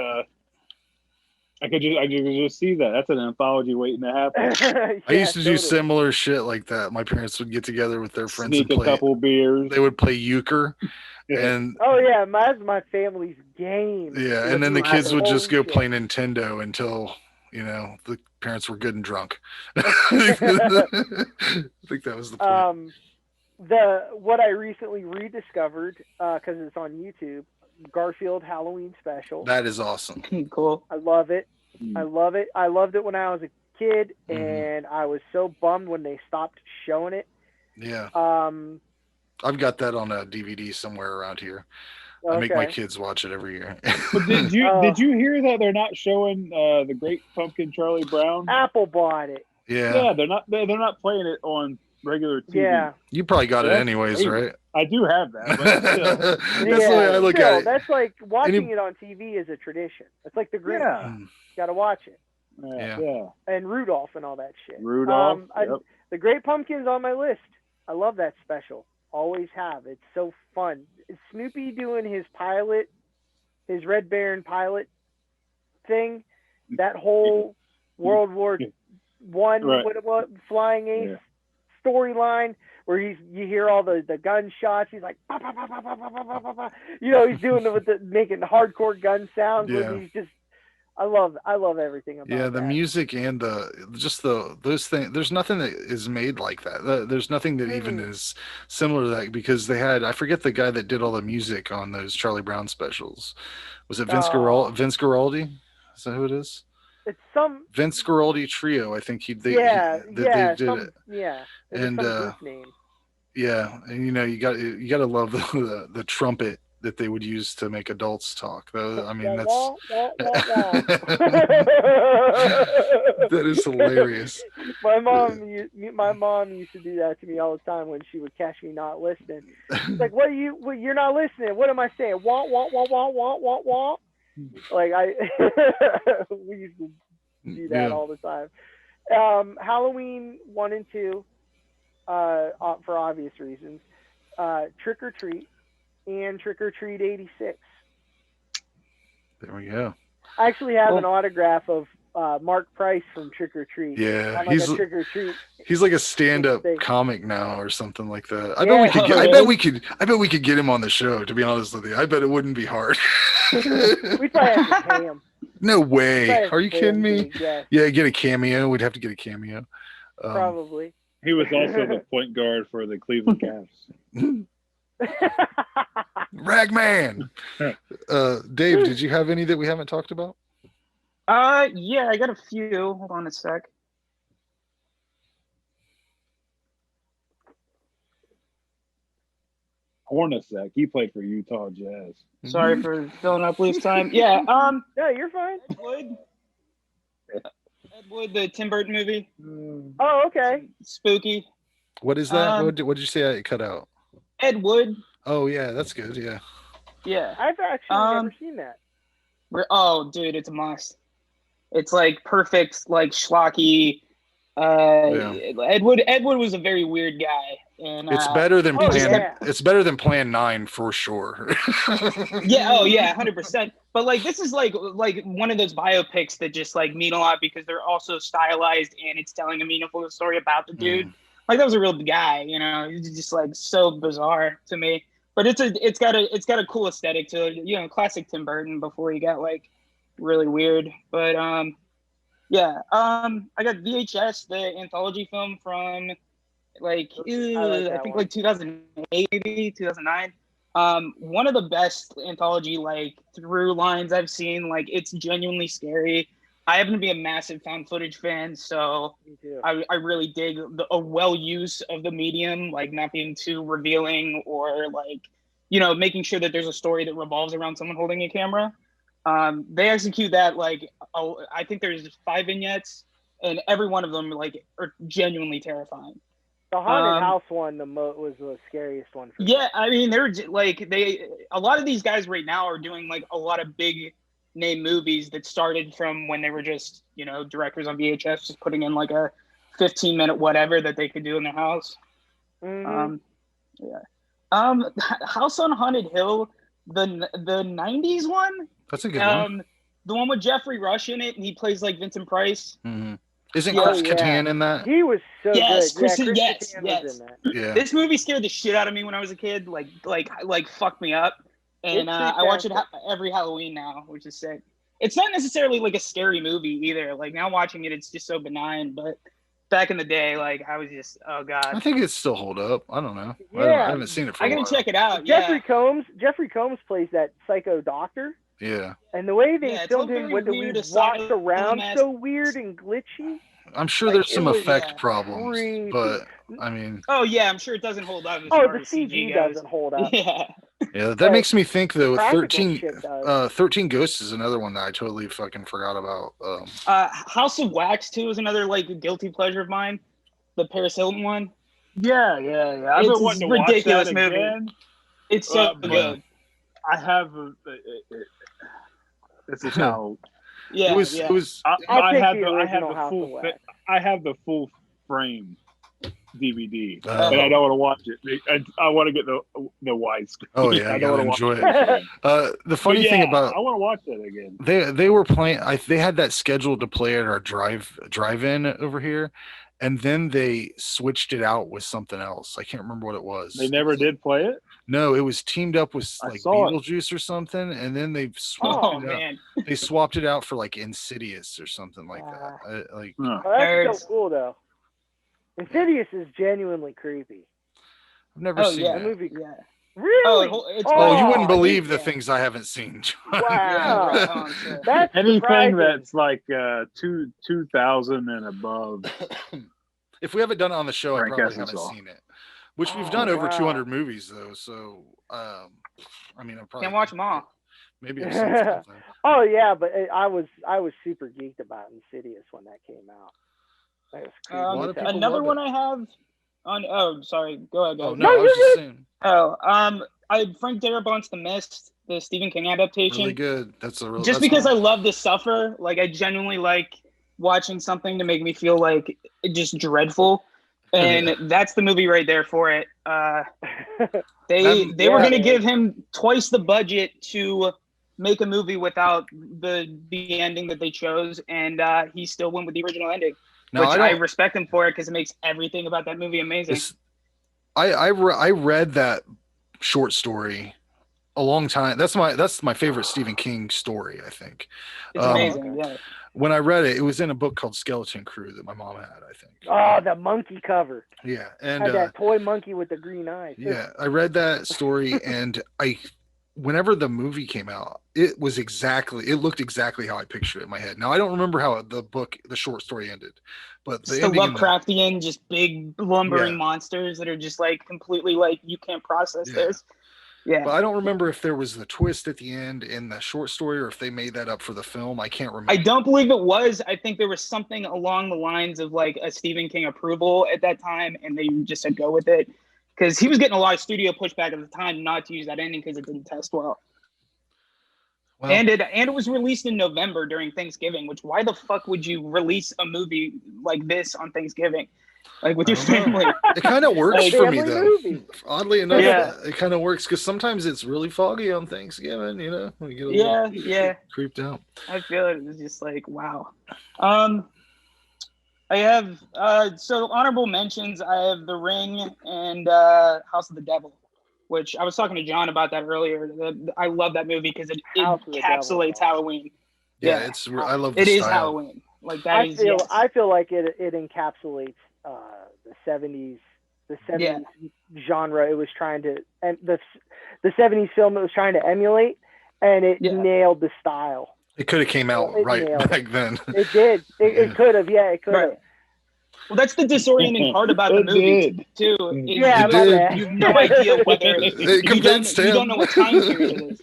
I could just see that. That's an anthology waiting to happen. Yeah, I used to do totally. similar shit like that. My parents would get together with their friends Sneak and a play. couple beers. They would play euchre, Yeah. and Oh yeah, that's my family's game. yeah, and then the kids would just go play Nintendo until the parents were good and drunk. I think that was the point. What I recently rediscovered because it's on YouTube, Garfield Halloween special. That is awesome. Cool. I love it. Mm. I love it. I loved it when I was a kid, and I was so bummed when they stopped showing it. Yeah. Um, I've got that on a DVD somewhere around here. okay. I make my kids watch it every year. But did you hear that they're not showing the Great Pumpkin Charlie Brown? Apple bought it. Yeah. Yeah, they're not playing it on regular TV. Yeah. You probably got it That's anyways, crazy. right? I do have that. But still. That's the way I look at it. That's like watching it on TV is a tradition. It's like the Grinch. Yeah. You got to watch it. Yeah. And Rudolph and all that shit. Rudolph. Yep. The Great Pumpkin's on my list. I love that special. Always have. It's so fun. It's Snoopy doing his Red Baron pilot thing. That whole World War One what flying ace storyline where you hear all the gunshots. He's like, bah, bah, bah, bah, bah, bah, bah, bah, bah. He's doing it with making hardcore gun sounds. Yeah. He's just, I love everything about the that. music and those things. There's nothing that is made like that. There's nothing that even is similar to that, because they had, I forget the guy that did all the music on those Charlie Brown specials. Was it Vince Guaraldi? Is that who it is? It's some Vince Guaraldi Trio. I think they did it. Yeah, and some group name. Yeah, and you got to love the trumpet that they would use to make adults talk. I mean, that's that is hilarious. My mom used to do that to me all the time when she would catch me not listening. She's like, you're not listening. What am I saying? Wah wah wah wah wah wah wah. Like we used to do that all the time. Halloween 1 and 2, for obvious reasons. Trick or Treat and Trick or Treat 86. There we go. I actually have an autograph of Mark Price from Trick or Treat. Yeah, he's Trick or Treat. He's like a stand-up comic now or something like that. I bet we could get him on the show. To be honest with you, I bet it wouldn't be hard. We'd probably have to pay him. No way. Are you kidding me? Yeah, get a cameo. We'd have to get a cameo. Probably. He was also the point guard for the Cleveland Cavs. Ragman. Dave, did you have any that we haven't talked about? Yeah, I got a few. Hold on a sec. Hornacek, he played for Utah Jazz. Sorry for filling up loose time. Yeah, yeah, you're fine. Ed Wood, the Tim Burton movie. Oh, okay. Spooky. What is that? What did you say I cut out? Ed Wood. Oh yeah, that's good. Yeah. Yeah. I've actually never seen that. Oh, dude, it's a must. It's like perfect, like schlocky. Ed Wood was a very weird guy, and it's better than It's better than Plan 9 for sure. Yeah. Oh yeah, 100%. But like this is like one of those biopics that just like mean a lot because they're also stylized and it's telling a meaningful story about the dude. Like that was a real guy, He's just like so bizarre to me. But it's got a cool aesthetic to it, classic Tim Burton before he got like really weird. But I got VHS, the anthology film from I think like 2008, maybe 2009. One of the best anthology like through lines I've seen. Like it's genuinely scary. I happen to be a massive found footage fan, so I really dig a well use of the medium, like not being too revealing or like, making sure that there's a story that revolves around someone holding a camera. They execute that like, I think there's 5 vignettes, and every one of them like are genuinely terrifying. The haunted house one was the scariest one. For Yeah, I mean, they're like a lot of these guys right now are doing like a lot of big name movies that started from when they were just directors on VHS, just putting in like a 15-minute whatever that they could do in their house. Mm-hmm. House on Haunted Hill, the 90s one. That's a good one. The one with Jeffrey Rush in it, and he plays like Vincent Price. Mm-hmm. Isn't Chris Kattan in that? He was so good. Chris Kattan was in that. Yeah. This movie scared the shit out of me when I was a kid. Like fucked me up. And I watch it every Halloween now, which is sick. It's not necessarily like a scary movie either. Like now watching it, it's just so benign. But back in the day, like I was just, oh god. I think it still hold up. I don't know. Yeah. I haven't seen it for a while. I gotta check it out. Jeffrey Combs plays that psycho doctor. Yeah. And the way they it's filmed all him very with the weird, we'd walked around asylum-esque. so weird and glitchy. I'm sure there's some effect problems, creepy. but I mean. Oh yeah, I'm sure it doesn't hold up. As Oh, far the as CG goes. doesn't hold up. Yeah. Yeah, that makes me think though. Practical shit does. 13 Ghosts is another one that I totally fucking forgot about. House of Wax too is another like guilty pleasure of mine. The Paris Hilton one. Yeah. I've been It's wanting to a ridiculous watch that movie. again. It's so good. I have. This is how. Yeah, it was. I have the original I have the full frame DVD, Oh. but I don't want to watch it. I want to get the widescreen. Oh yeah, I gotta enjoy it. The funny thing about I want to watch that again. they were playing. They had that scheduled to play at our drive-in over here, and then they switched it out with something else. I can't remember what it was. They never did play it. No, it was teamed up with I like saw it. Beetlejuice or something, and then they swapped Oh it out. man. They swapped it out for like Insidious or something like that. Huh. Oh, that's Nerds. so cool though. Insidious is genuinely creepy. I've never seen yeah. that. That movie. Yeah. Really? Oh, you wouldn't believe the yeah. things I haven't seen. Wow. Yeah, right, sure. That's Anything surprising. that's like 2000 and above. If we haven't done it on the show, I Frank probably Essence haven't all. seen it. Which we've Oh, done over wow. 200 movies though, so I mean, I probably Can't watch them all. Maybe I've seen something. Oh yeah, but I was super geeked about Insidious when that came out. That was creepy. A lot of people Another love one it. I have on. Oh, sorry. Go ahead, guys. Oh no, I was just saying. Frank Darabont's The Mist, the Stephen King adaptation. Really good. That's a real. Just that's because I one. love to suffer, like I genuinely like watching something to make me feel like just dreadful, and that's the movie right there for it. They were going to give him twice the budget to make a movie without the ending that they chose, and he still went with the original ending. No, which I don't- respect him for it because it makes everything about that movie amazing. I read that short story a long time. That's my favorite Stephen King story. I think It's amazing. Yeah. when I read it, it was in a book called Skeleton Crew that my mom had. I think. Oh, the monkey cover. Yeah, and Had that toy monkey with the green eyes. yeah, I read that story, and whenever the movie came out, it looked exactly how I pictured it in my head. Now I don't remember how the short story ended, but It's the ending in Lovecraftian, just big lumbering monsters that are just like completely like you can't process this. Yeah. But I don't remember if there was the twist at the end in the short story or if they made that up for the film. I can't remember. I don't believe it was. I think there was something along the lines of like a Stephen King approval at that time, and they just said go with it because he was getting a lot of studio pushback at the time not to use that ending because it didn't test well. Well, And it was released in November during Thanksgiving, which why the fuck would you release a movie like this on Thanksgiving? Like with your family. It kind of works Like, for me family though. movie. Oddly enough, Yeah. it kind of works because sometimes it's really foggy on Thanksgiving. You know, when you get a little Yeah. creeped out. I feel it was just like wow. I have so honorable mentions. I have The Ring and House of the Devil, which I was talking to John about that earlier. I love that movie because it House of the Devil. encapsulates Halloween. Yeah, I love the It is style. Halloween. Like that I feel like it encapsulates the 70s genre it was trying to, and the 70s film it was trying to emulate, and it nailed the style. It could have came out right back then. It did. It could have. Yeah, it could have. Right. Well, that's the disorienting part about the movie too. Yeah, You have no idea whether you don't know what time period it is.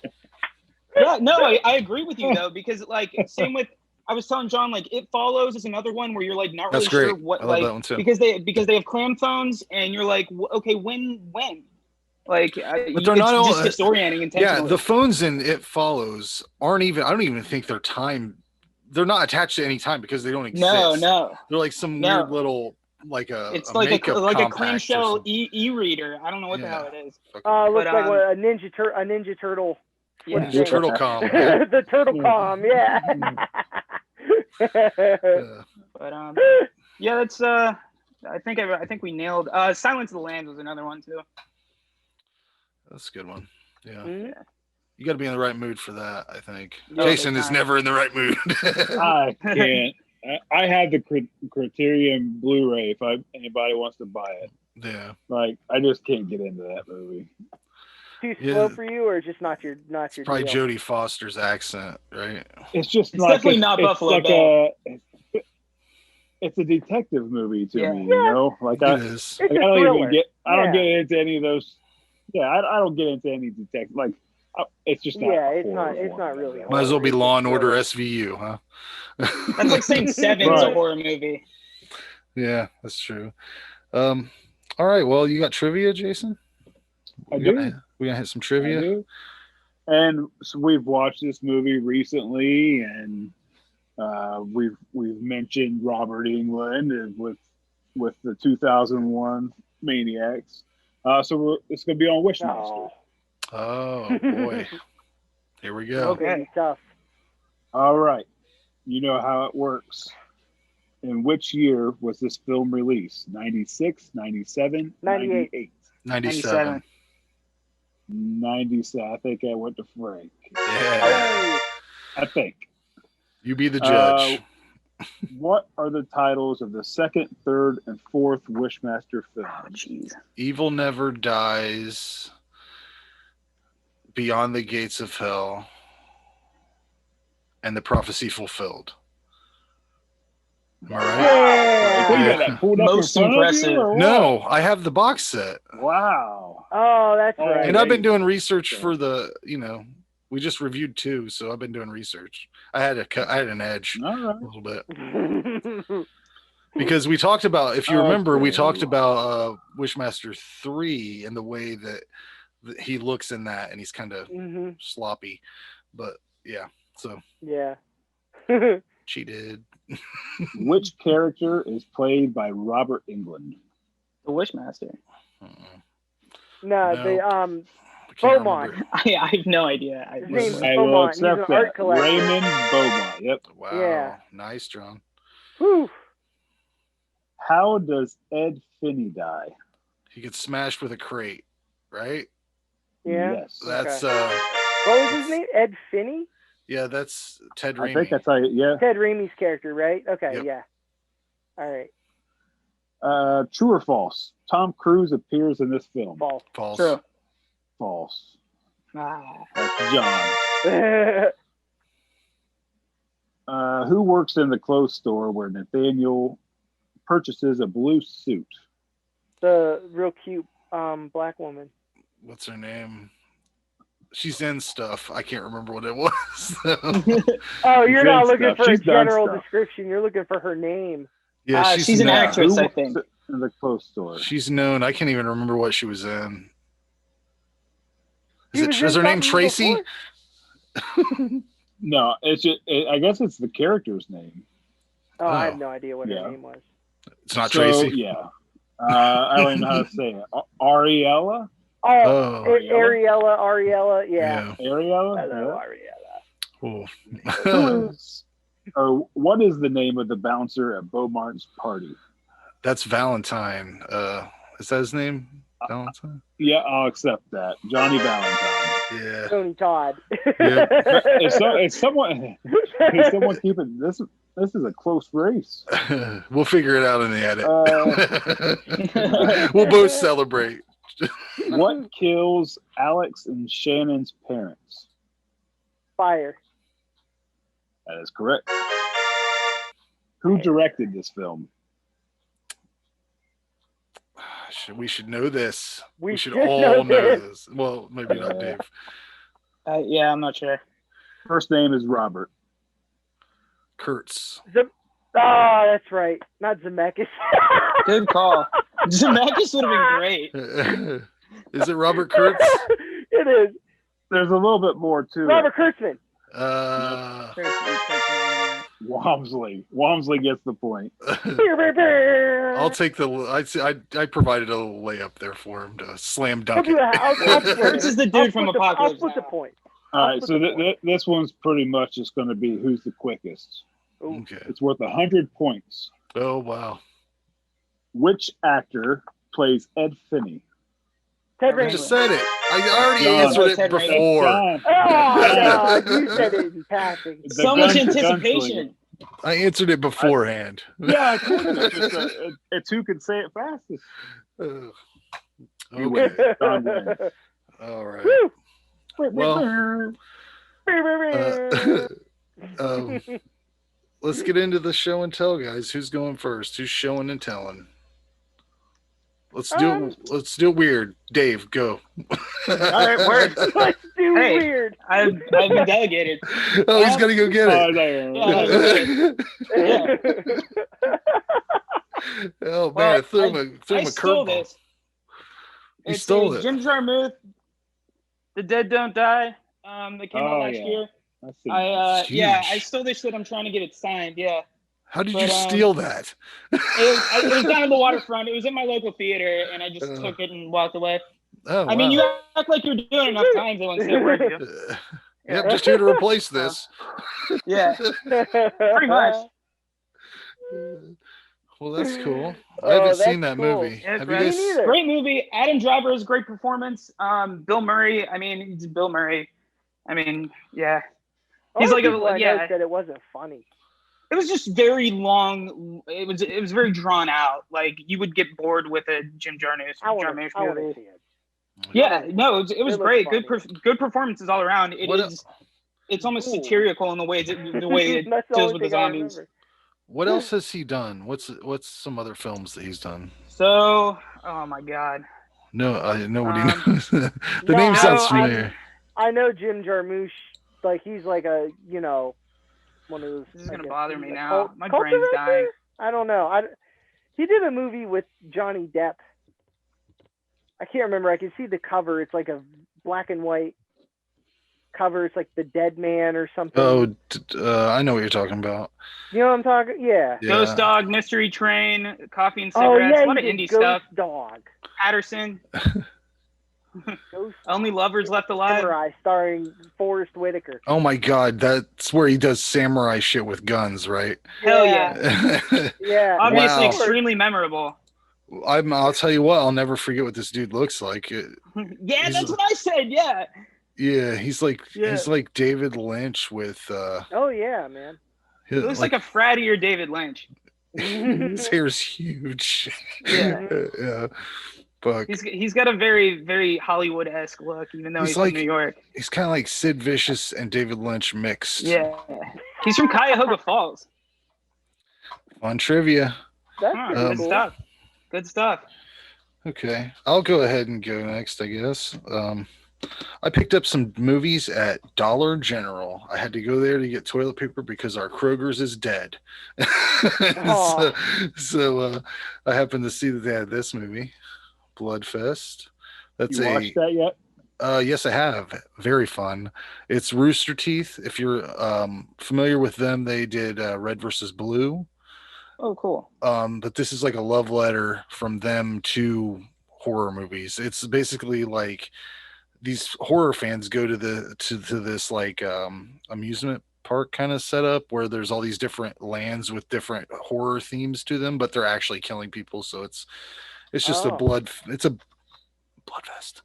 Yeah, no, I agree with you though because like same with I was telling John, like, It Follows is another one where you're like not That's really sure great. what, I love like, that one too. because they have clam phones, and you're like, okay, when, like, But they're not just all disorienting intentionally. Yeah, the phones in It Follows aren't even. I don't even think they're time. They're not attached to any time because they don't exist. No. They're like some weird little It's a like makeup a compact clamshell or something. e-reader. I don't know what the Yeah. hell it is. Looks But, like a Ninja Turtle. Yeah. What's his name? Turtle com. The Turtle com, yeah. But yeah, that's I think we nailed. Silence of the Lambs was another one too. That's a good one. Yeah. Mm-hmm. You got to be in the right mood for that, I think. Yeah, Jason is never in the right mood. I can't. I have the Criterion Blu-ray if anybody wants to buy it. Yeah. Like, I just can't get into that movie. Too slow for you, or just not your Probably deal? Jodie Foster's accent, right? It's just It's definitely not Buffalo Bill. It's a detective movie to me, Yeah. you know. Like It is. I don't thriller. even get. I don't get into any of those. Yeah, I don't get into any detective. Like, it's just not. Yeah, it's horror not. It's for not me. really. Might as well be horror. Law and Order SVU, huh? That's like saying Seven's a Right. horror movie. Yeah, that's true. All right. Well, you got trivia, Jason? I We do. gonna hit some I trivia. do. And so we've watched this movie recently, and we've mentioned Robert Englund with the 2001 Maniacs. So it's going to be on Wishmaster. Oh boy, here we go. Okay, tough. All right, you know how it works. In which year was this film released? 96, 97, 98? 97. 97. I think I went to Frank. Yeah. I think. You be the judge. What are the titles of the second, third, and fourth Wishmaster films? Oh, jeez. Evil Never Dies. Beyond the Gates of Hell. And The Prophecy Fulfilled. Am I right? What, you got that pulled up Most in front of you, impressive. or what? No, I have the box set. Wow. Oh, that's right. And I've been doing research for we just reviewed 2, so I've been doing research. I had an edge All right. a little bit. Because we talked about, if you remember, we talked about Wishmaster 3 and the way that he looks in that, and he's kind of sloppy. But yeah, so yeah. cheated. Which character is played by Robert Englund? The Wishmaster. No, No. the I can't Beaumont. remember. I have no idea. His name's I will Beaumont. He's an accept art that. collector. Raymond Beaumont. Yep. Wow. Yeah. Nice, John. Whew. How does Ed Finney die? He gets smashed with a crate, right? Yeah. Yes. That's What was his name? Ed Finney? yeah, that's Ted I Raimi. think that's how. Yeah. Ted Raimi's character, right? Okay, Yep. yeah. All right. True or false? Tom Cruise appears in this film. False. False. True. False. Ah. That's John. Who works in the clothes store where Nathaniel purchases a blue suit? The real cute black woman. What's her name? She's in stuff. I can't remember what it was. Oh, you're She's not done looking stuff. for a She's done general stuff. description. You're looking for her name. Yeah, she's an known. actress, Who I works think. in the clothes store? She's known. I can't even remember what she was in. She was in Is her name something Tracy? before? No, it's just. I guess it's the character's name. Oh, I have Oh. no idea what Yeah. her name was. It's not So, Tracy. Yeah. I don't even know how to say it. Ariella? Oh, Oh. Ariella. Yeah. Ariella? Hello, Yeah. Ariella. Oh. Who is, or what is the name of the bouncer at Beaumont's party? That's Valentine. Is that his name? Valentine? Yeah, I'll accept that. Johnny Valentine. Yeah. Tony Todd. Yep. Is someone keeping this? This is a close race. We'll figure it out in the edit. We'll both celebrate. What kills Alex and Shannon's parents? Fire. That is correct. Who directed this film? We should know this. We should should all know know this. this. Well, maybe not Dave. Yeah, I'm not sure. First name is Robert. Kurtz. That's right. Not Zemeckis. Good call. Zemeckis would have been great. Is it Robert Kurtz? It is. There's a little bit more to Robert Kurtzman. Walmsley. Walmsley gets the point. I'll take I provided a little layup there for him to slam dunk it. Kurtz is the dude from Apocalypse. I'll split the point. All right, so this one's pretty much just going to be who's the quickest. Okay. It's worth 100 points. Oh, wow. Which actor plays Ed Finney? Ted I just said it. I already answered it before. Oh, no, you said it in passing. So much anticipation. I answered it beforehand. Yeah, I told you. It's who can say it fastest. Okay. All right. Well, let's get into the show and tell, guys. Who's going first? Who's showing and telling? Let's do it weird. Dave, go. All right, word. Let's do weird. I've been delegated. Oh, he's gonna go get it. Oh man, I threw him a curveball. He stole it. Jim Jarmuth, The Dead Don't Die. That came out last year. I stole this shit. I'm trying to get it signed. Yeah. How did you steal that? It was down in the waterfront. It was in my local theater, and I just took it and walked away. Oh, I mean, you act like you're doing enough times. I won't say a word to you. Yep, just here to replace this. Yeah, pretty much. Well, that's cool. I haven't seen that movie. Yeah, Have you guys? Great movie. Adam Driver is a great performance. Bill Murray. I mean, it's Bill Murray. I mean, yeah. He's like said it wasn't funny. It was just very long. It was very drawn out. Like you would get bored with a Jim Jarmusch movie. Yeah, no, it was great. Good performances all around. It's almost satirical in the way it deals with the zombies. What else has he done? What's some other films that he's done? So, oh my God. No, nobody knows. The name sounds familiar. I know Jim Jarmusch. Like he's like a one of those. This is gonna bother me now. My brain's dying. I don't know. He did a movie with Johnny Depp. I can't remember. I can see the cover. It's like a black and white cover. It's like The Dead Man or something. Oh, I know what you're talking about. You know what I'm talking? Yeah. Ghost Dog, Mystery Train, Coffee and Cigarettes. A lot of indie stuff. Ghost Dog. Patterson. Only Lovers Left Alive. Samurai, starring Forrest Whitaker. Oh my God, that's where he does samurai shit with guns, right? Hell yeah. Yeah. Obviously, extremely memorable. I'll tell you what, I'll never forget what this dude looks like. Yeah, that's what I said. Yeah. Yeah, he's like David Lynch with. Oh yeah, man. He looks like a frattier David Lynch. His hair's huge. Yeah. Yeah. But he's got a very, very Hollywood-esque look, even though he's from New York. He's kind of like Sid Vicious and David Lynch mixed. Yeah. He's from Cuyahoga Falls. Fun trivia. That's good cool. stuff. Good stuff. Okay. I'll go ahead and go next, I guess. I picked up some movies at Dollar General. I had to go there to get toilet paper because our Kroger's is dead. so I happened to see that they had this movie, Bloodfest. You watched that yet? Yes, I have. Very fun. It's Rooster Teeth. If you're familiar with them, they did Red versus Blue. Oh, cool. But this is like a love letter from them to horror movies. It's basically like these horror fans go to this like amusement park kind of setup where there's all these different lands with different horror themes to them, but they're actually killing people. So it's just a blood fest.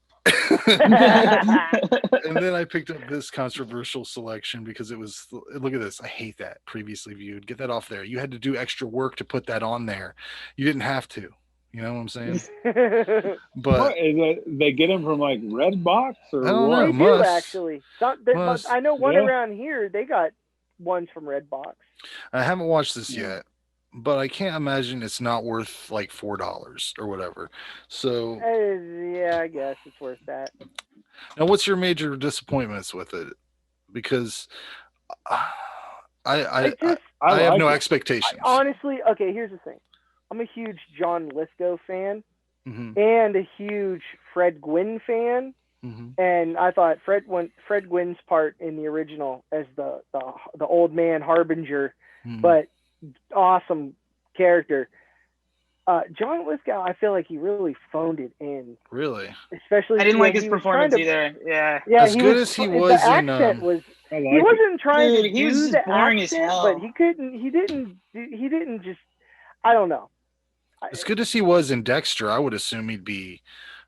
And then I picked up this controversial selection because look at this. I hate that previously viewed. Get that off there. You had to do extra work to put that on there. You didn't have to. You know what I'm saying? But they get them from like Redbox or I don't know. They do actually. I know one around here. They got ones from Redbox. I haven't watched this yet, but I can't imagine it's not worth like $4 or whatever. So yeah, I guess it's worth that. Now, what's your major disappointments with it? Because I just have like no it. expectations. honestly, okay, here's the thing. I'm a huge John Lithgow fan Mhm. and a huge Fred Gwynn fan. Mhm. And I thought Fred Gwynn's part in the original as the old man harbinger, Mhm. but awesome character. John Lithgow, I feel like he really phoned it in. Really? Especially, I didn't like his he was performance trying to, either. Yeah. Yeah, As good as he was the in, accent was. I like He it. wasn't trying Dude, to he was do just the boring as accent, hell. but he couldn't. He didn't just. I don't know. As good as he was in Dexter, I would assume he'd be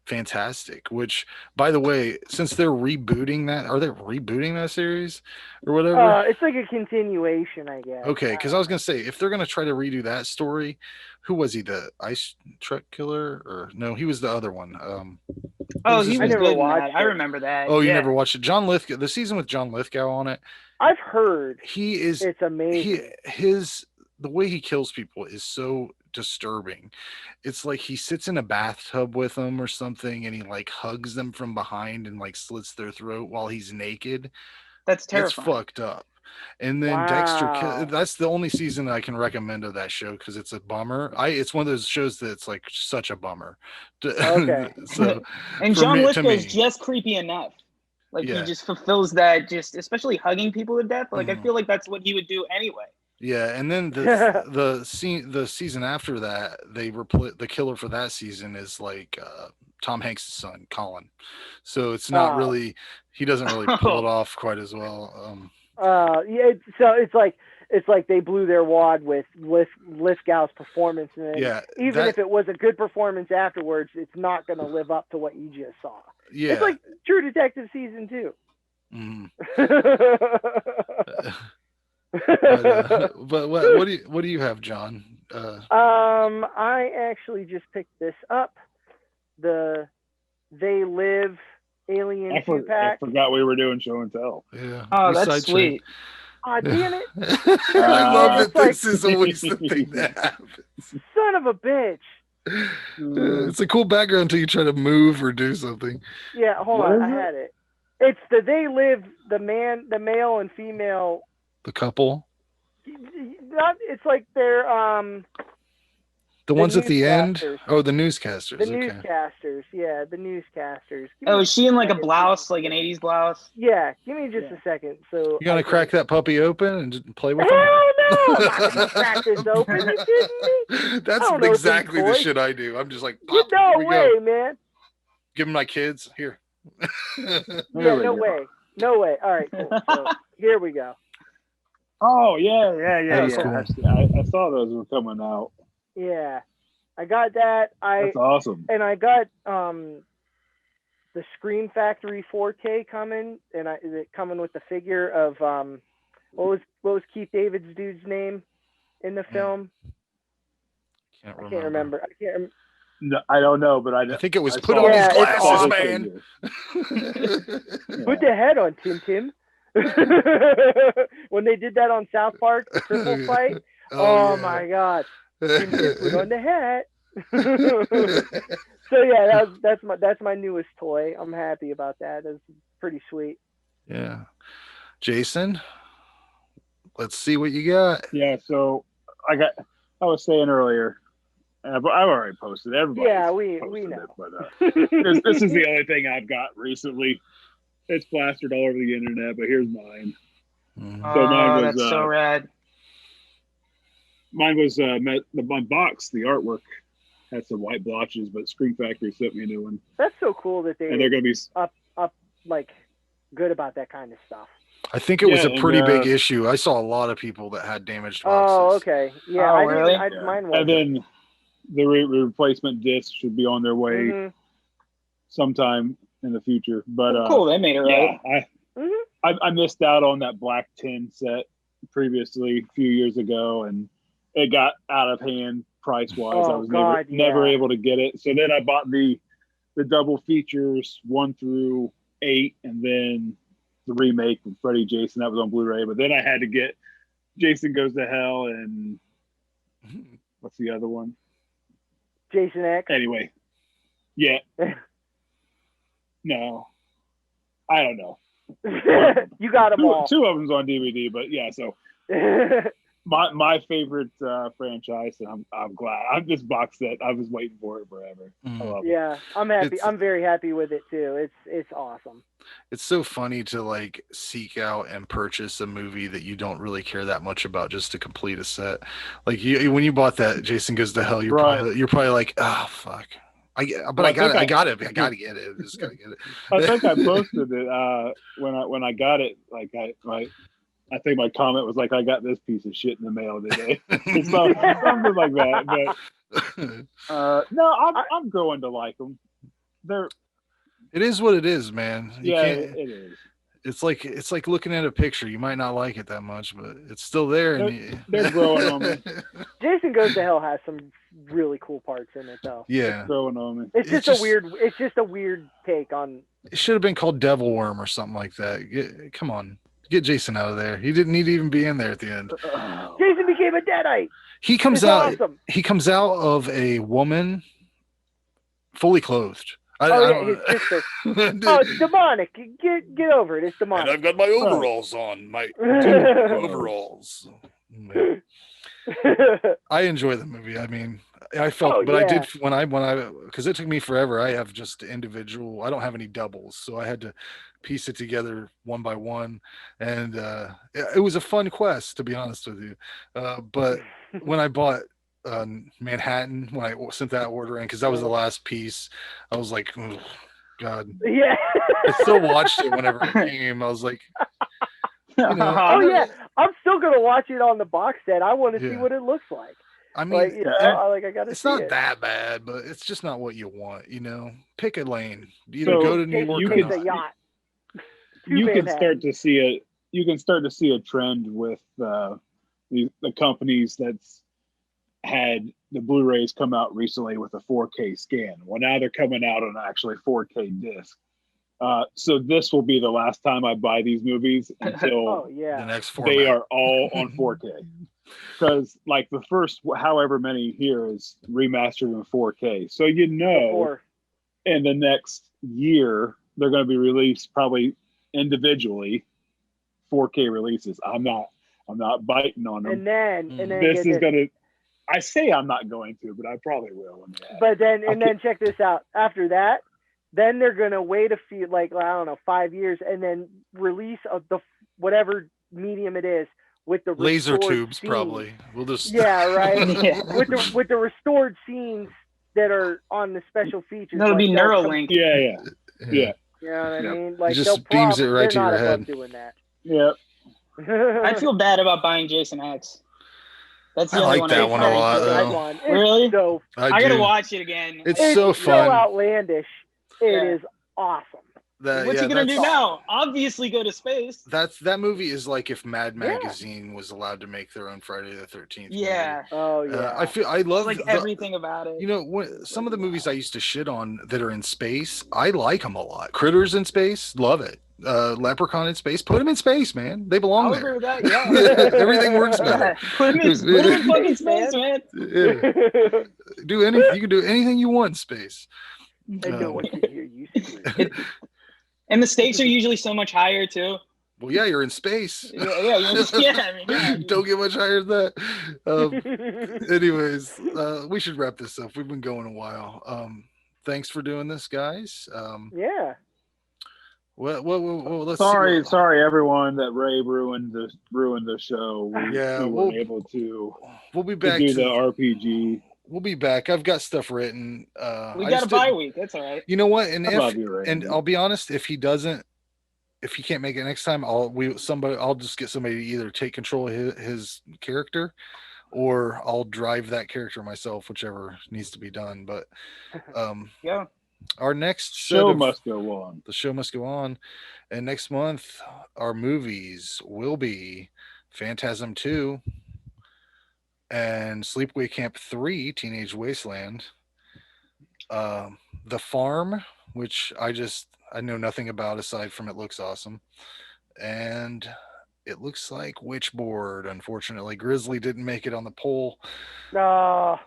fantastic. Which, by the way, since they're rebooting that, are they rebooting that series or whatever? It's like a continuation, I guess. Okay, because I was gonna say if they're gonna try to redo that story, who was he? The ice truck killer, or no? He was the other one. Oh, was he his was name? good in watched that. I it. remember that. Oh, you yeah. never watched it? John Lithgow, the season with John Lithgow on it. I've heard He is it's amazing. The way he kills people is so disturbing. It's like he sits in a bathtub with them or something, and he like hugs them from behind and like slits their throat while he's naked. That's It's terrifying. fucked up. And then Wow. Dexter, that's the only season I can recommend of that show because it's a bummer. It's one of those shows that's like such a bummer. Okay. So, And for John me- to Lithgow's me, just creepy enough. Like Yeah. he just fulfills that, just especially hugging people to death. Like I Mhm. feel like that's what he would do anyway. yeah. And then the season after that, the killer for that season is like Tom Hanks' son, Colin. So it's not really, he doesn't really pull it off quite as well. Yeah. So it's like they blew their wad with Lithgow's performance, and then Yeah, even if it was a good performance afterwards, it's not going to live up to what you just saw. Yeah. It's like True Detective season 2. Mhm. But what do you have, John? I actually just picked this up. The They Live Alien I 2-pack. forgot we were doing show and tell. Yeah. Oh, we that's sidetracked. sweet. Aw, damn it. I love It's that this is always the thing that happens. Son of a bitch. It's a cool background until you try to move or do something. Yeah, hold What on. is I it? had it. It's the They Live, the male and female. The couple, It's like they're the ones at the end. newscasters. Oh, the newscasters. The Okay. newscasters. Yeah, the newscasters. Give Oh, me is she in like a second. blouse, like an 80s blouse? Yeah, give me just a second. So You gonna crack that puppy open and just play with Hell him? no! I'm not gonna crack this open. You kidding me? That's I don't know exactly the toys. shit I do. I'm just like, You "Pop, no here we way, go. man. Give him my kids here." Yeah, no way. No way. All right, cool. So here we go. Oh yeah. That was I saw those were coming out. Yeah, I got that. That's awesome. And I got the Scream Factory 4K coming, and is it coming with the figure of what was Keith David's dude's name in the film? Can't I can't remember. No, I don't know, but I think it was I put saw on it. these it's glasses, awesome. man. Put the head on, Tim. When they did that on South Park, the triple fight. Oh yeah. my God. Tim put on the hat. So yeah, that's my newest toy. I'm happy about that. It's pretty sweet. Yeah. Jason, let's see what you got. Yeah, so I was saying earlier, I've already posted. Everybody, Yeah, we posted know. it, but this is the only thing I've got recently. It's plastered all over the internet, but here's mine. Mhm. So mine was, that's so rad. Mine was my box. The artwork had some white blotches, but Screen Factory sent me a new one, That's so cool that and they're they going to be. up like good about that kind of stuff. I think it was Yeah, a pretty and, big issue. I saw a lot of people that had damaged Oh, boxes. okay. Yeah, Oh, I really? didn't. Mine wasn't. And then the replacement disc should be on their way Mhm. sometime in the future. But Cool, they made it right. yeah, I missed out on that black tin set previously a few years ago, and it got out of hand price wise. Oh, I was God, never yeah. able to get it. So then I bought the double features 1 through 8, and then the remake with Freddy Jason that was on Blu-ray. But then I had to get Jason Goes to Hell and what's the other one? Jason X. Anyway, yeah. No, I don't know. You got them all. Two of them's on DVD, but yeah. So My favorite franchise, and I'm glad. I'm this box set. I was waiting for it forever. I love it. Yeah, I'm happy. It's- I'm very happy with it too. It's awesome. It's so funny to like seek out and purchase a movie that you don't really care that much about just to complete a set. Like when you bought that Jason Goes to Hell, you're probably like, oh fuck. I got it. I gotta get it. I just gotta get it. I think I posted it when I got it. Like I think my comment was like, I got this piece of shit in the mail today. Something like that. But no, I'm growing to like them. It is what it is, man. It is. It's like looking at a picture. You might not like it that much, but it's still there. They're growing on me. Jason Goes to Hell has some really cool parts in it, though. Yeah, it's growing on me. It's just a weird take on. It should have been called Devil Worm or something like that. Come on, get Jason out of there. He didn't need to even be in there at the end. Jason became a Deadite. He comes out. Awesome. He comes out of a woman, fully clothed. His sister. It's demonic. Get over it. It's demonic. And I've got my overalls on. My overalls. I enjoy the movie. I mean, I felt, I did when I because it took me forever. I have just individual. I don't have any doubles, so I had to piece it together one by one, and it was a fun quest, to be honest with you. But when I bought Manhattan, when I sent that order in, because that was the last piece, I was like, oh, God. Yeah. I still watched it whenever it came. I was like, oh yeah, I'm still gonna watch it on the box set. I want to see what it looks like. I mean, I gotta. It's not that bad, but it's just not what you want. Pick a lane. Either go to New York. It's a yacht. You can start to see a trend with the companies that's had the Blu-rays come out recently with a 4K scan. Well, now they're coming out on actually 4K disc. So this will be the last time I buy these movies until the next format. They are all on 4K. Because like the first however many here is remastered in 4K. So in the next year they're going to be released probably individually 4K releases. I'm not biting on them. And then this is going to. I say I'm not going to, but I probably will. But then check this out. After that, then they're gonna wait a few, 5 years, and then release the whatever medium it is with the laser tubes. Scenes. Probably we'll just right with the restored scenes that are on the special features. That'll be Neuralink. Yeah. You know what I mean? Like, it just beams it right to your head. Doing that. Yeah. I feel bad about buying Jason X. That's the I only like that one a lot. Really? So I gotta watch it again. It's so fun. So outlandish. It is awesome. What's he gonna do now? Obviously, go to space. That movie is like if Mad Magazine was allowed to make their own Friday the 13th. Yeah. Movie. Oh yeah. I love everything about it. Some of the movies I used to shit on that are in space, I like them a lot. Critters in space, love it. Leprechaun in space, put them in space, man. They belong there. Agree with that. Yeah. Everything works better. Put them in fucking space, man. Yeah. You can do anything you want in space. And the stakes are usually so much higher too. Well, yeah, you're in space. Yeah. Don't get much higher than that. Anyways, we should wrap this up. We've been going a while. Thanks for doing this, guys. Yeah. Well, let's sorry everyone that Ray ruined the show. We weren't able to. We'll be back to do the RPG. We'll be back. I've got stuff written. We got a bye week. That's all right. You know what? And I'll be honest, if he can't make it next time, I'll just get somebody to either take control of his character, or I'll drive that character myself, whichever needs to be done. But yeah. Our next show must go on. The show must go on. And next month, our movies will be Phantasm 2 and Sleepaway Camp 3, Teenage Wasteland. The Farm, which I know nothing about aside from it looks awesome. And it looks like Witchboard. Unfortunately, Grizzly didn't make it on the poll. No.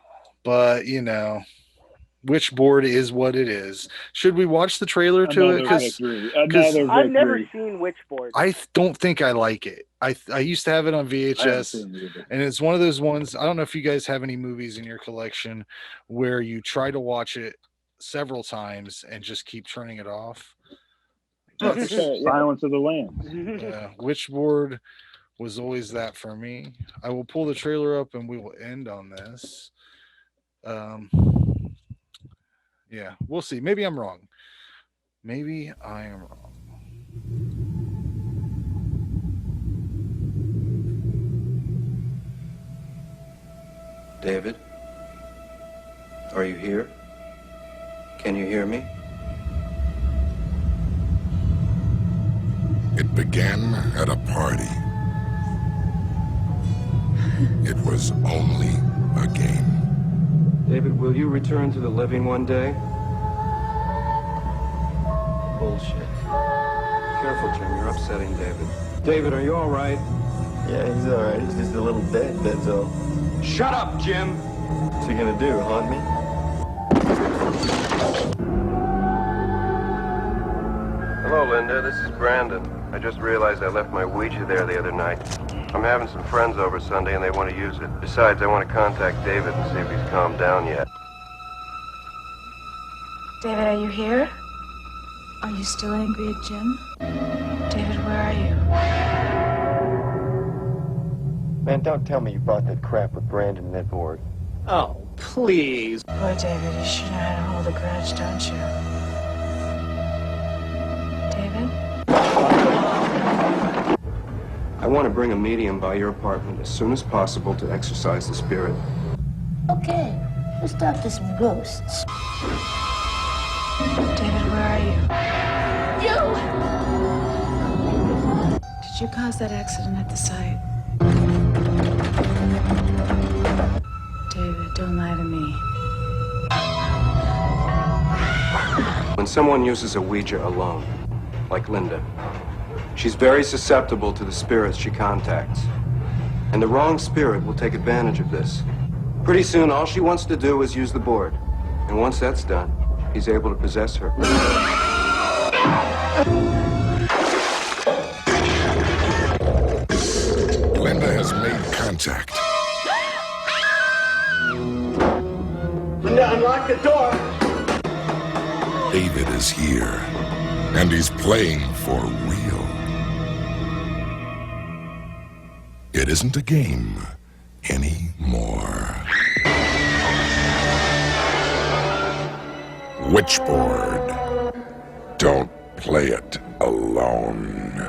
But, Witchboard is what it is. Should we watch the trailer to it? Another victory. I've never seen Witchboard. I don't think I like it. I used to have it on VHS, and it's one of those ones. I don't know if you guys have any movies in your collection where you try to watch it several times and just keep turning it off. Silence of the Lambs. Yeah, Witchboard was always that for me. I will pull the trailer up and we will end on this. Yeah, we'll see. Maybe I'm wrong. Maybe I am wrong. David, are you here? Can you hear me? It began at a party. It was only a game. David, will you return to the living one day? Bullshit. Careful, Jim. You're upsetting David. David, are you all right? Yeah, he's all right. He's just a little dead, that's all. Shut up, Jim! What's he gonna do, haunt me? Hello, Linda. This is Brandon. I just realized I left my Ouija there the other night. I'm having some friends over Sunday and they want to use it. Besides, I want to contact David and see if he's calmed down yet. David, are you here? Are you still angry at Jim? David, where are you? Man, don't tell me you brought that crap with Brandon and that board. Oh, please. Boy, David, you should know how to hold a grudge, don't you? David? I want to bring a medium by your apartment as soon as possible to exorcise the spirit. Okay, let's talk to some ghosts. David, where are you? You! Did you cause that accident at the site? David, don't lie to me. When someone uses a Ouija alone, like Linda, she's very susceptible to the spirits she contacts. And the wrong spirit will take advantage of this. Pretty soon, all she wants to do is use the board. And once that's done, he's able to possess her. Linda has made contact. Linda, unlock the door. David is here, and he's playing for real. It isn't a game anymore. Witchboard. Don't play it alone.